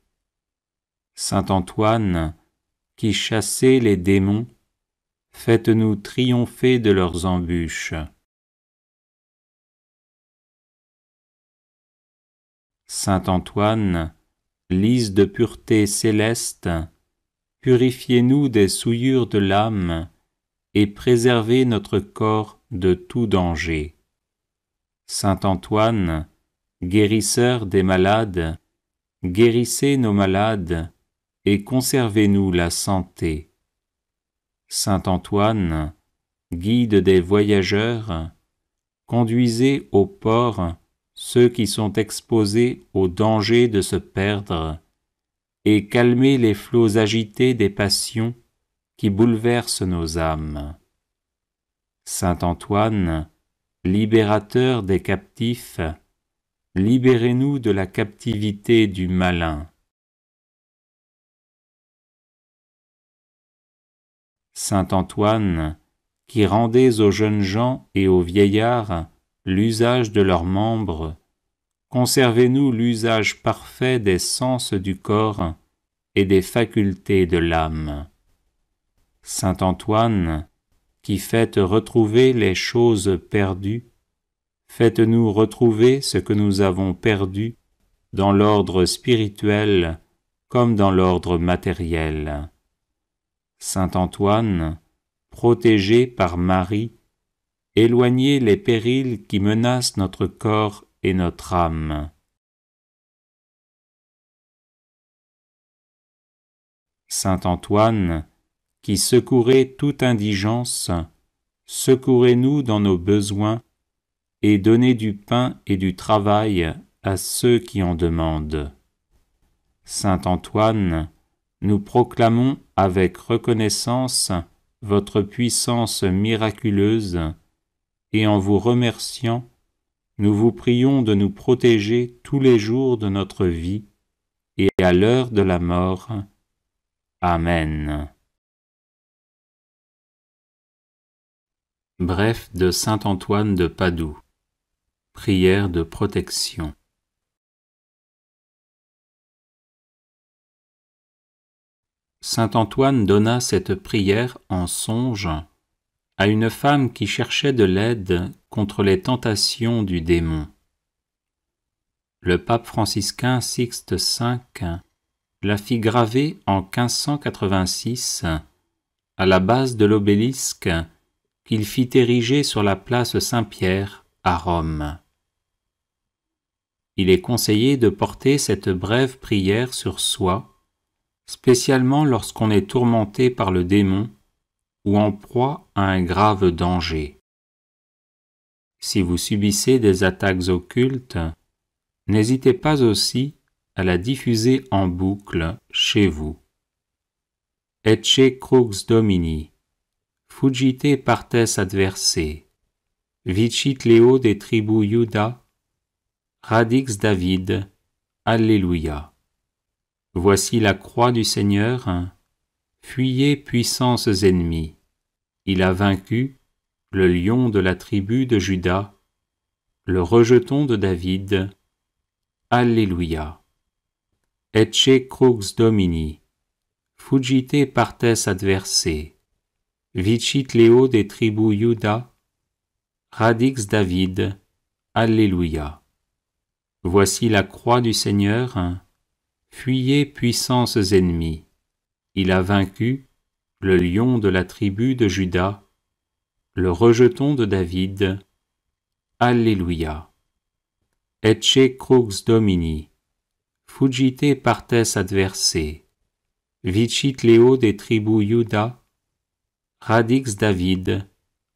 Saint Antoine, qui chassez les démons, faites-nous triompher de leurs embûches. Saint Antoine, lys de pureté céleste, purifiez-nous des souillures de l'âme et préservez notre corps de tout danger. Saint Antoine, guérisseur des malades, guérissez nos malades et conservez-nous la santé. Saint Antoine, guide des voyageurs, conduisez au port ceux qui sont exposés au danger de se perdre et calmez les flots agités des passions qui bouleversent nos âmes. Saint Antoine, libérateur des captifs, libérez-nous de la captivité du malin. Saint Antoine, qui rendez aux jeunes gens et aux vieillards l'usage de leurs membres, conservez-nous l'usage parfait des sens du corps et des facultés de l'âme. Saint Antoine, qui faites retrouver les choses perdues, faites-nous retrouver ce que nous avons perdu dans l'ordre spirituel comme dans l'ordre matériel. Saint Antoine, protégé par Marie, éloignez les périls qui menacent notre corps et notre âme. Saint Antoine, qui secourez toute indigence, secourez-nous dans nos besoins et donnez du pain et du travail à ceux qui en demandent. Saint Antoine, nous proclamons avec reconnaissance votre puissance miraculeuse et en vous remerciant, nous vous prions de nous protéger tous les jours de notre vie et à l'heure de la mort. Amen. Bref de saint Antoine de Padoue. Prière de protection. Saint Antoine donna cette prière en songe à une femme qui cherchait de l'aide contre les tentations du démon. Le pape franciscain Sixte V la fit graver en 1586 à la base de l'obélisque qu'il fit ériger sur la place Saint-Pierre à Rome. Il est conseillé de porter cette brève prière sur soi, spécialement lorsqu'on est tourmenté par le démon ou en proie à un grave danger. Si vous subissez des attaques occultes, n'hésitez pas aussi à la diffuser en boucle chez vous. Ecce crux Domini, fuggite partes adversae, vicit Leo de tribu Iuda, radix David, Alléluia. Voici la croix du Seigneur, fuyez puissances ennemies. Il a vaincu le lion de la tribu de Juda, le rejeton de David. Alléluia. Ecce crux Domini, fuggite partes adversae, Vicit Léo des tribus Juda, Radix David, Alléluia. Voici la croix du Seigneur, fuyez puissances ennemies. Il a vaincu le lion de la tribu de Juda, le rejeton de David. Alléluia. Ecce crux Domini, fuggite partes adversae, vicit Léo des tribus Juda, Radix David.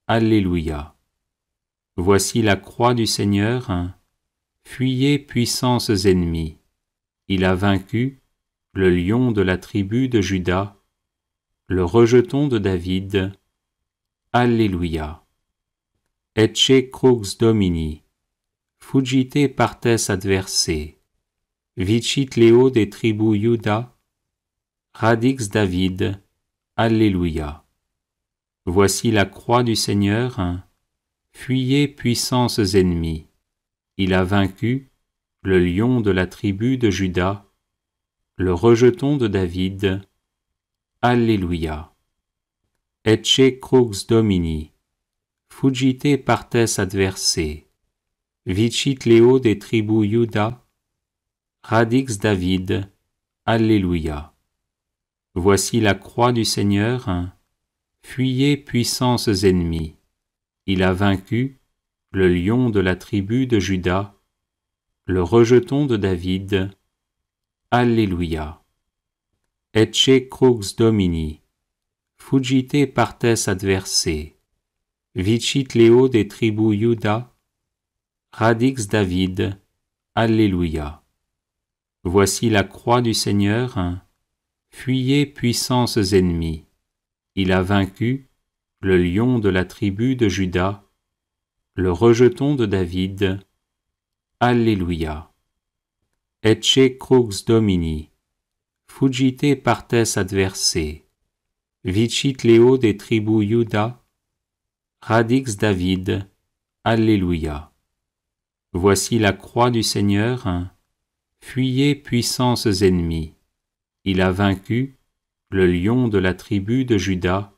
Alléluia. Voici la croix du Seigneur, fuyez puissances ennemies. Il a vaincu le lion de la tribu de Juda, le rejeton de David. Alléluia. Ecce crux Domini, fuggite partes adversae, vicit Léo des tribus Juda, Radix David. Alléluia. Voici la croix du Seigneur, fuyez puissances ennemies. Il a vaincu le lion de la tribu de Juda, le rejeton de David. Alléluia. Ecce crux Domini, fuggite partes adversae, vicit Léo des tribus Juda, Radix David. Alléluia. Voici la croix du Seigneur, fuyez puissances ennemies. Il a vaincu le lion de la tribu de Juda, le rejeton de David. Alléluia. Ecce crux Domini, fuggite partes adversae, vicit Léo des tribus Juda, Radix David. Alléluia. Voici la croix du Seigneur, fuyez puissances ennemies. Il a vaincu le lion de la tribu de Juda, le rejeton de David. Alléluia. Ecce crux Domini, fuggite partes adversae, vicit Léo des tribus Juda, Radix David. Alléluia. Voici la croix du Seigneur, fuyez puissances ennemies. Il a vaincu le lion de la tribu de Juda,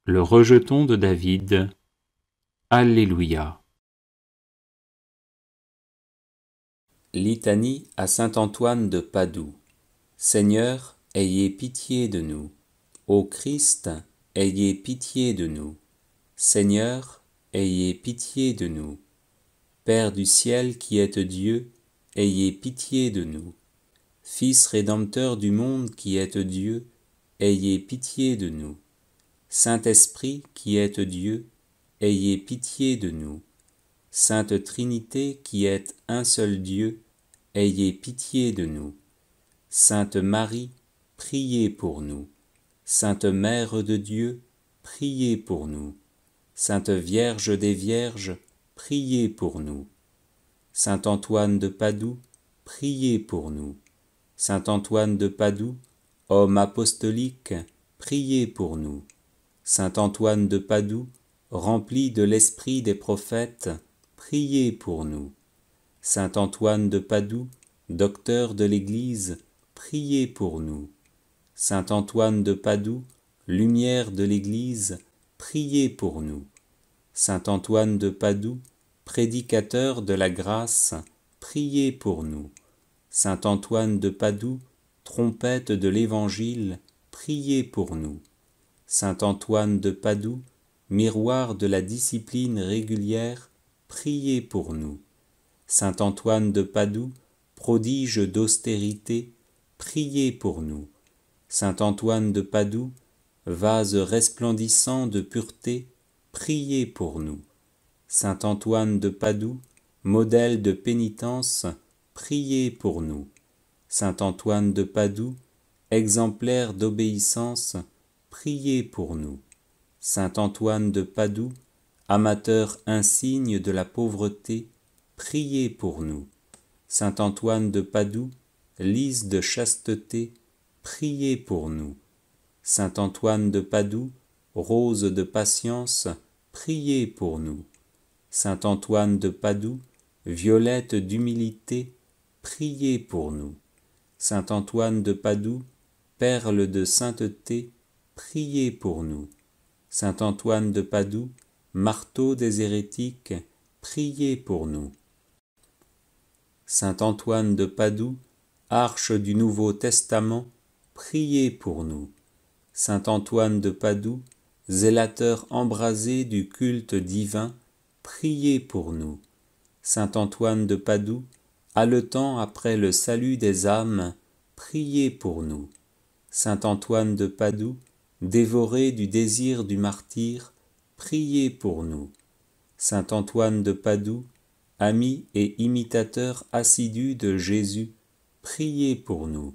le rejeton de David. Alléluia. Litanie à saint Antoine de Padoue. Seigneur, ayez pitié de nous. Ô Christ, ayez pitié de nous. Seigneur, ayez pitié de nous. Père du ciel qui êtes Dieu, ayez pitié de nous. Fils rédempteur du monde qui êtes Dieu, ayez pitié de nous. Saint-Esprit qui êtes Dieu, ayez pitié de nous. Sainte Trinité qui êtes un seul Dieu, ayez pitié de nous. Sainte Marie, priez pour nous. Sainte Mère de Dieu, priez pour nous. Sainte Vierge des Vierges, priez pour nous. Saint Antoine de Padoue, priez pour nous. Saint Antoine de Padoue, homme apostolique, priez pour nous. Saint Antoine de Padoue, rempli de l'esprit des prophètes, priez pour nous. Saint Antoine de Padoue, docteur de l'Église, priez pour nous. Saint Antoine de Padoue, lumière de l'Église, priez pour nous. Saint Antoine de Padoue, prédicateur de la grâce, priez pour nous. Saint Antoine de Padoue, trompette de l'Évangile, priez pour nous. Saint Antoine de Padoue, miroir de la discipline régulière, priez pour nous. Saint Antoine de Padoue, prodige d'austérité, priez pour nous. Saint Antoine de Padoue, vase resplendissant de pureté, priez pour nous. Saint Antoine de Padoue, modèle de pénitence, priez pour nous. Saint Antoine de Padoue, exemplaire d'obéissance, priez pour nous. Saint Antoine de Padoue, amateur insigne de la pauvreté, priez pour nous. Saint Antoine de Padoue, lys de chasteté, priez pour nous. Saint Antoine de Padoue, rose de patience, priez pour nous. Saint Antoine de Padoue, violette d'humilité, priez pour nous. Saint Antoine de Padoue, perle de sainteté, priez pour nous. Saint Antoine de Padoue, marteau des hérétiques, priez pour nous. Saint Antoine de Padoue, arche du Nouveau Testament, priez pour nous. Saint Antoine de Padoue, zélateur embrasé du culte divin, priez pour nous. Saint Antoine de Padoue, haletant après le salut des âmes, priez pour nous. Saint Antoine de Padoue, dévoré du désir du martyre, priez pour nous. Saint Antoine de Padoue, ami et imitateur assidu de Jésus, priez pour nous.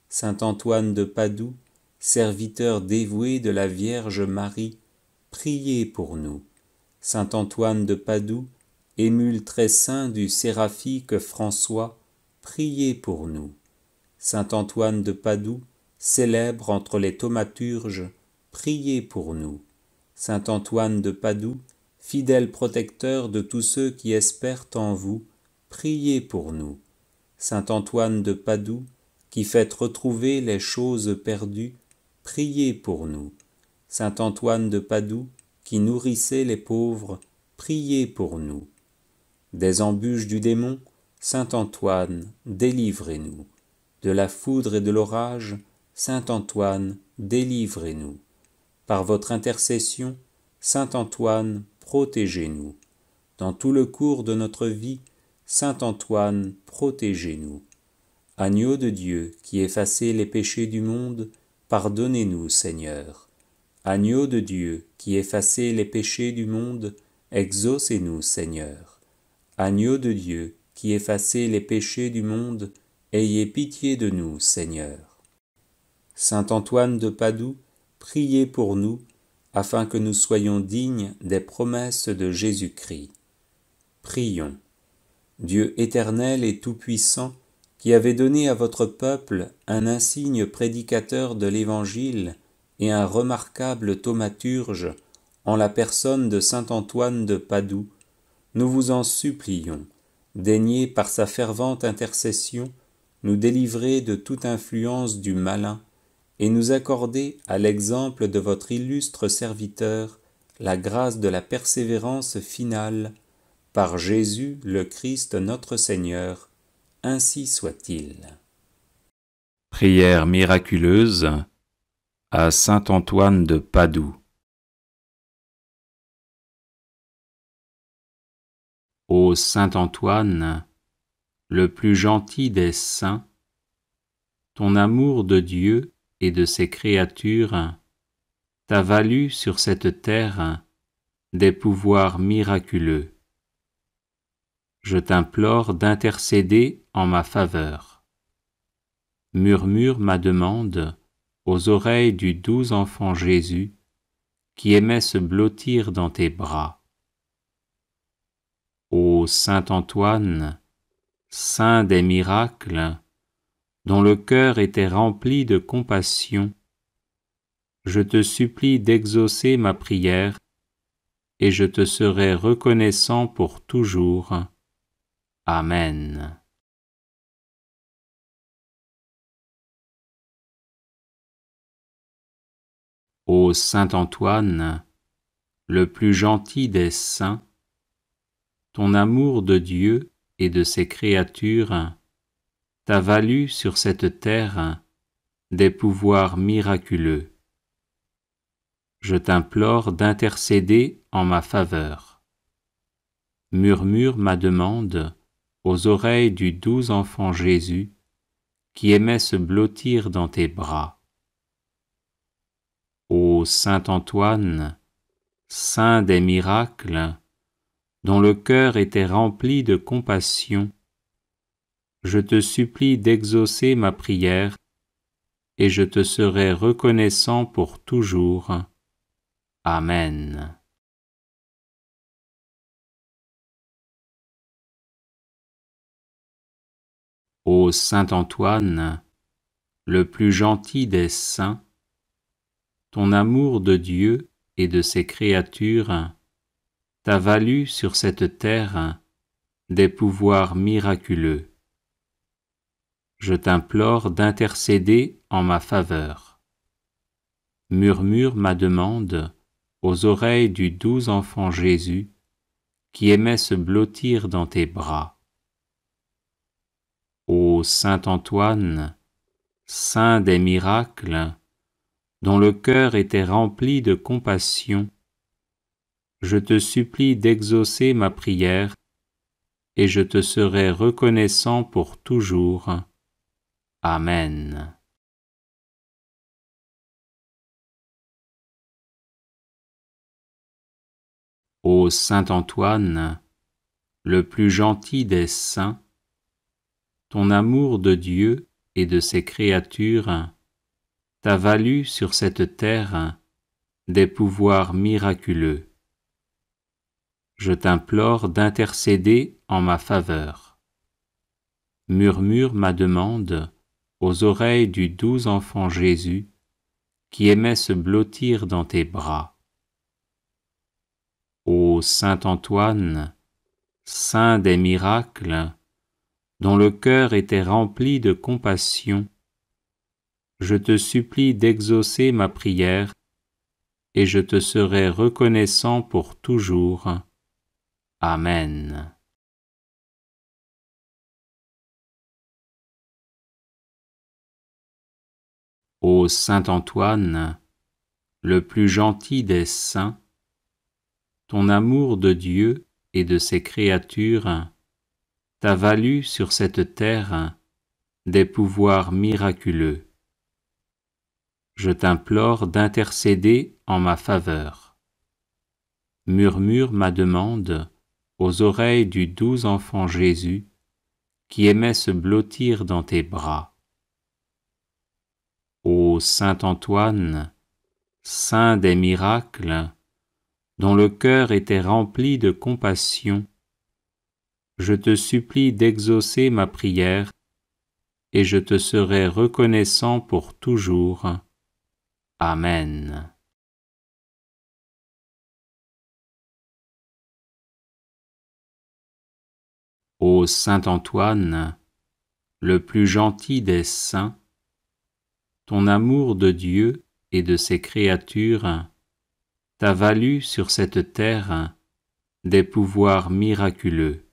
Saint Antoine de Padoue, serviteur dévoué de la Vierge Marie, priez pour nous. Saint Antoine de Padoue, émule très saint du séraphique François, priez pour nous. Saint Antoine de Padoue, célèbre entre les thaumaturges, priez pour nous. Saint Antoine de Padoue, fidèle protecteur de tous ceux qui espèrent en vous, priez pour nous. Saint Antoine de Padoue, qui faites retrouver les choses perdues, priez pour nous. Saint Antoine de Padoue, qui nourrissez les pauvres, priez pour nous. Des embûches du démon, Saint Antoine, délivrez-nous. De la foudre et de l'orage, Saint Antoine, délivrez-nous. Par votre intercession, Saint Antoine, protégez-nous. Dans tout le cours de notre vie, Saint Antoine, protégez-nous. Agneau de Dieu, qui effacez les péchés du monde, pardonnez-nous, Seigneur. Agneau de Dieu, qui effacez les péchés du monde, exaucez-nous, Seigneur. Agneau de Dieu, qui effacez les péchés du monde, ayez pitié de nous, Seigneur. Saint Antoine de Padoue, priez pour nous, afin que nous soyons dignes des promesses de Jésus-Christ. Prions. Dieu éternel et tout-puissant, qui avez donné à votre peuple un insigne prédicateur de l'Évangile et un remarquable thaumaturge en la personne de saint Antoine de Padoue, nous vous en supplions, daignez par sa fervente intercession nous délivrer de toute influence du malin et nous accorder, à l'exemple de votre illustre serviteur, la grâce de la persévérance finale, par Jésus le Christ notre Seigneur, ainsi soit-il. Prière miraculeuse à saint Antoine de Padoue. Ô saint Antoine, le plus gentil des saints, ton amour de Dieu et de ses créatures t'a valu sur cette terre des pouvoirs miraculeux. Je t'implore d'intercéder en ma faveur. Murmure ma demande aux oreilles du doux enfant Jésus qui aimait se blottir dans tes bras. Ô saint Antoine, saint des miracles, dont le cœur était rempli de compassion, je te supplie d'exaucer ma prière et je te serai reconnaissant pour toujours. Amen. Ô saint Antoine, le plus gentil des saints, ton amour de Dieu et de ses créatures t'a valu sur cette terre des pouvoirs miraculeux. Je t'implore d'intercéder en ma faveur. Murmure ma demande aux oreilles du doux enfant Jésus qui aimait se blottir dans tes bras. Ô saint Antoine, saint des miracles, dont le cœur était rempli de compassion, je te supplie d'exaucer ma prière et je te serai reconnaissant pour toujours. Amen. Ô saint Antoine, le plus gentil des saints, ton amour de Dieu et de ses créatures t'a valu sur cette terre des pouvoirs miraculeux. Je t'implore d'intercéder en ma faveur. Murmure ma demande aux oreilles du doux enfant Jésus, qui aimait se blottir dans tes bras. Ô saint Antoine, saint des miracles, dont le cœur était rempli de compassion, je te supplie d'exaucer ma prière, et je te serai reconnaissant pour toujours. Amen. Ô saint Antoine, le plus gentil des saints, ton amour de Dieu et de ses créatures t'a valu sur cette terre des pouvoirs miraculeux. Je t'implore d'intercéder en ma faveur. Murmure ma demande aux oreilles du doux enfant Jésus, qui aimait se blottir dans tes bras. Ô saint Antoine, saint des miracles, dont le cœur était rempli de compassion, je te supplie d'exaucer ma prière, et je te serai reconnaissant pour toujours. Amen. Ô saint Antoine, le plus gentil des saints, ton amour de Dieu et de ses créatures t'a valu sur cette terre des pouvoirs miraculeux. Je t'implore d'intercéder en ma faveur. Murmure ma demande aux oreilles du doux enfant Jésus, qui aimait se blottir dans tes bras. Ô saint Antoine, saint des miracles, dont le cœur était rempli de compassion, je te supplie d'exaucer ma prière, et je te serai reconnaissant pour toujours. Amen. Ô saint Antoine, le plus gentil des saints, ton amour de Dieu et de ses créatures t'a valu sur cette terre des pouvoirs miraculeux.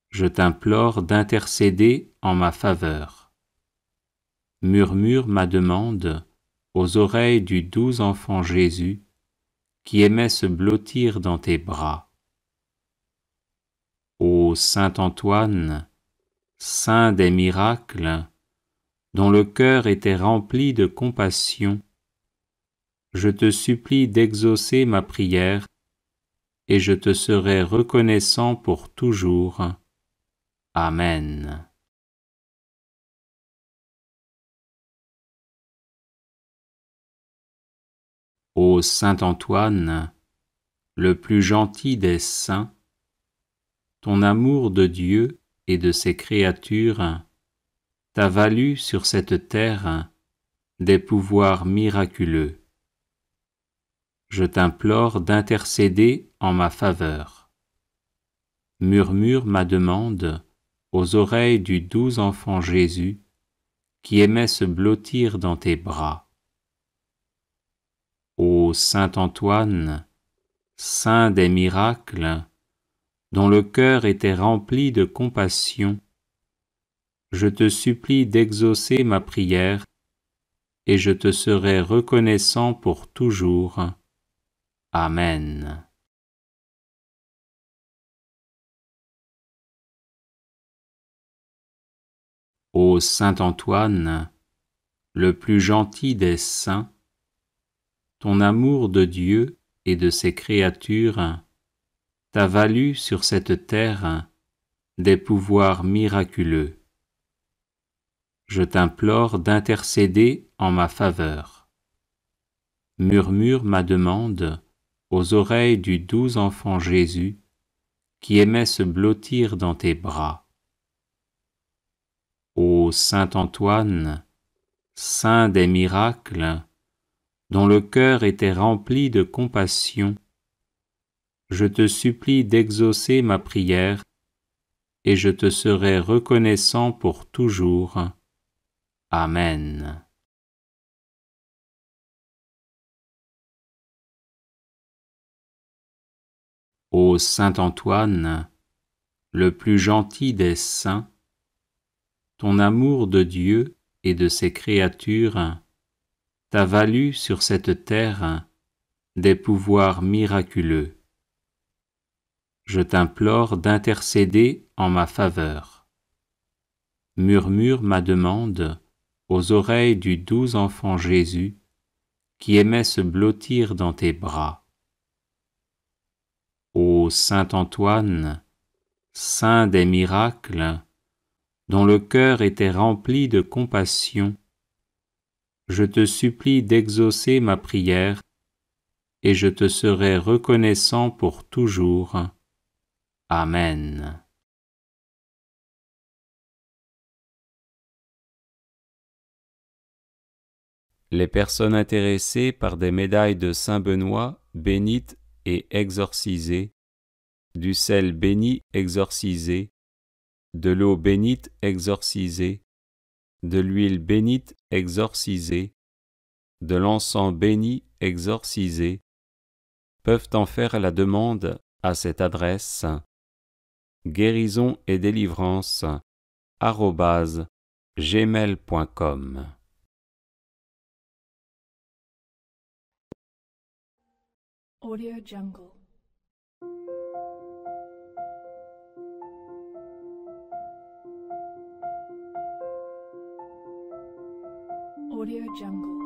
Je t'implore d'intercéder en ma faveur. Murmure ma demande aux oreilles du doux enfant Jésus, qui aimait se blottir dans tes bras. Ô saint Antoine, saint des miracles, dont le cœur était rempli de compassion, je te supplie d'exaucer ma prière, et je te serai reconnaissant pour toujours. Amen. Ô saint Antoine, le plus gentil des saints, ton amour de Dieu et de ses créatures t'a valu sur cette terre des pouvoirs miraculeux. Je t'implore d'intercéder en ma faveur. Murmure ma demande aux oreilles du doux enfant Jésus, qui aimait se blottir dans tes bras. Ô saint Antoine, saint des miracles, dont le cœur était rempli de compassion, je te supplie d'exaucer ma prière, et je te serai reconnaissant pour toujours. Amen. Ô saint Antoine, le plus gentil des saints, ton amour de Dieu et de ses créatures t'a valu sur cette terre des pouvoirs miraculeux. Je t'implore d'intercéder en ma faveur. Murmure ma demande aux oreilles du doux enfant Jésus, qui aimait se blottir dans tes bras. Ô saint Antoine, saint des miracles, dont le cœur était rempli de compassion, je te supplie d'exaucer ma prière, et je te serai reconnaissant pour toujours. Amen. Ô saint Antoine, le plus gentil des saints, ton amour de Dieu et de ses créatures t'a valu sur cette terre des pouvoirs miraculeux. Je t'implore d'intercéder en ma faveur. Murmure ma demande aux oreilles du doux enfant Jésus qui aimait se blottir dans tes bras. Ô saint Antoine, saint des miracles, dont le cœur était rempli de compassion, je te supplie d'exaucer ma prière et je te serai reconnaissant pour toujours. Amen. Les personnes intéressées par des médailles de Saint Benoît bénites et exorcisées, du sel béni exorcisé, de l'eau bénite exorcisée, de l'huile bénite exorcisée, de l'encens béni exorcisé, peuvent en faire la demande à cette adresse guérison et délivrance @gmail.com. Audio Jungle. Audio Jungle.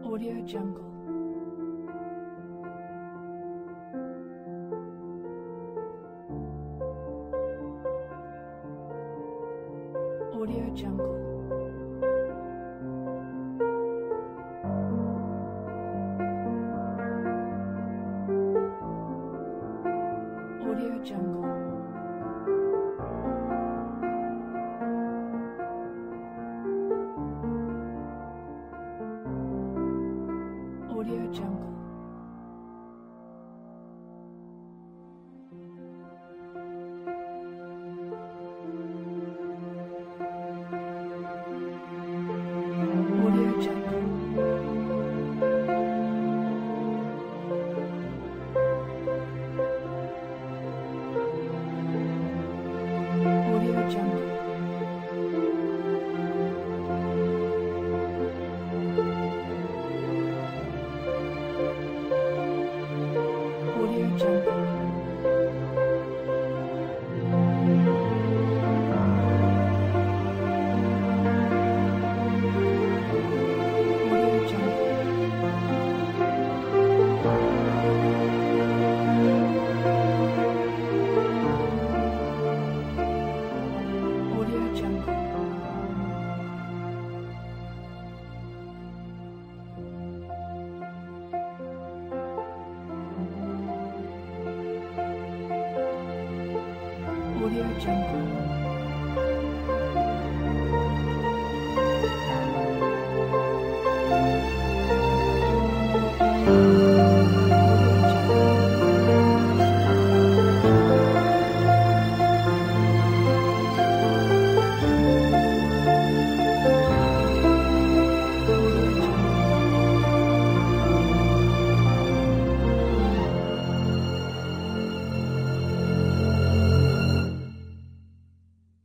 Audio Jungle. Audio Jungle. Audio Jungle. Audio Jungle. Audio Jungle. Audio Jungle. Audio Jungle. Audio Jungle. Audio Jungle. Audio Jungle.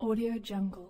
Audio Jungle.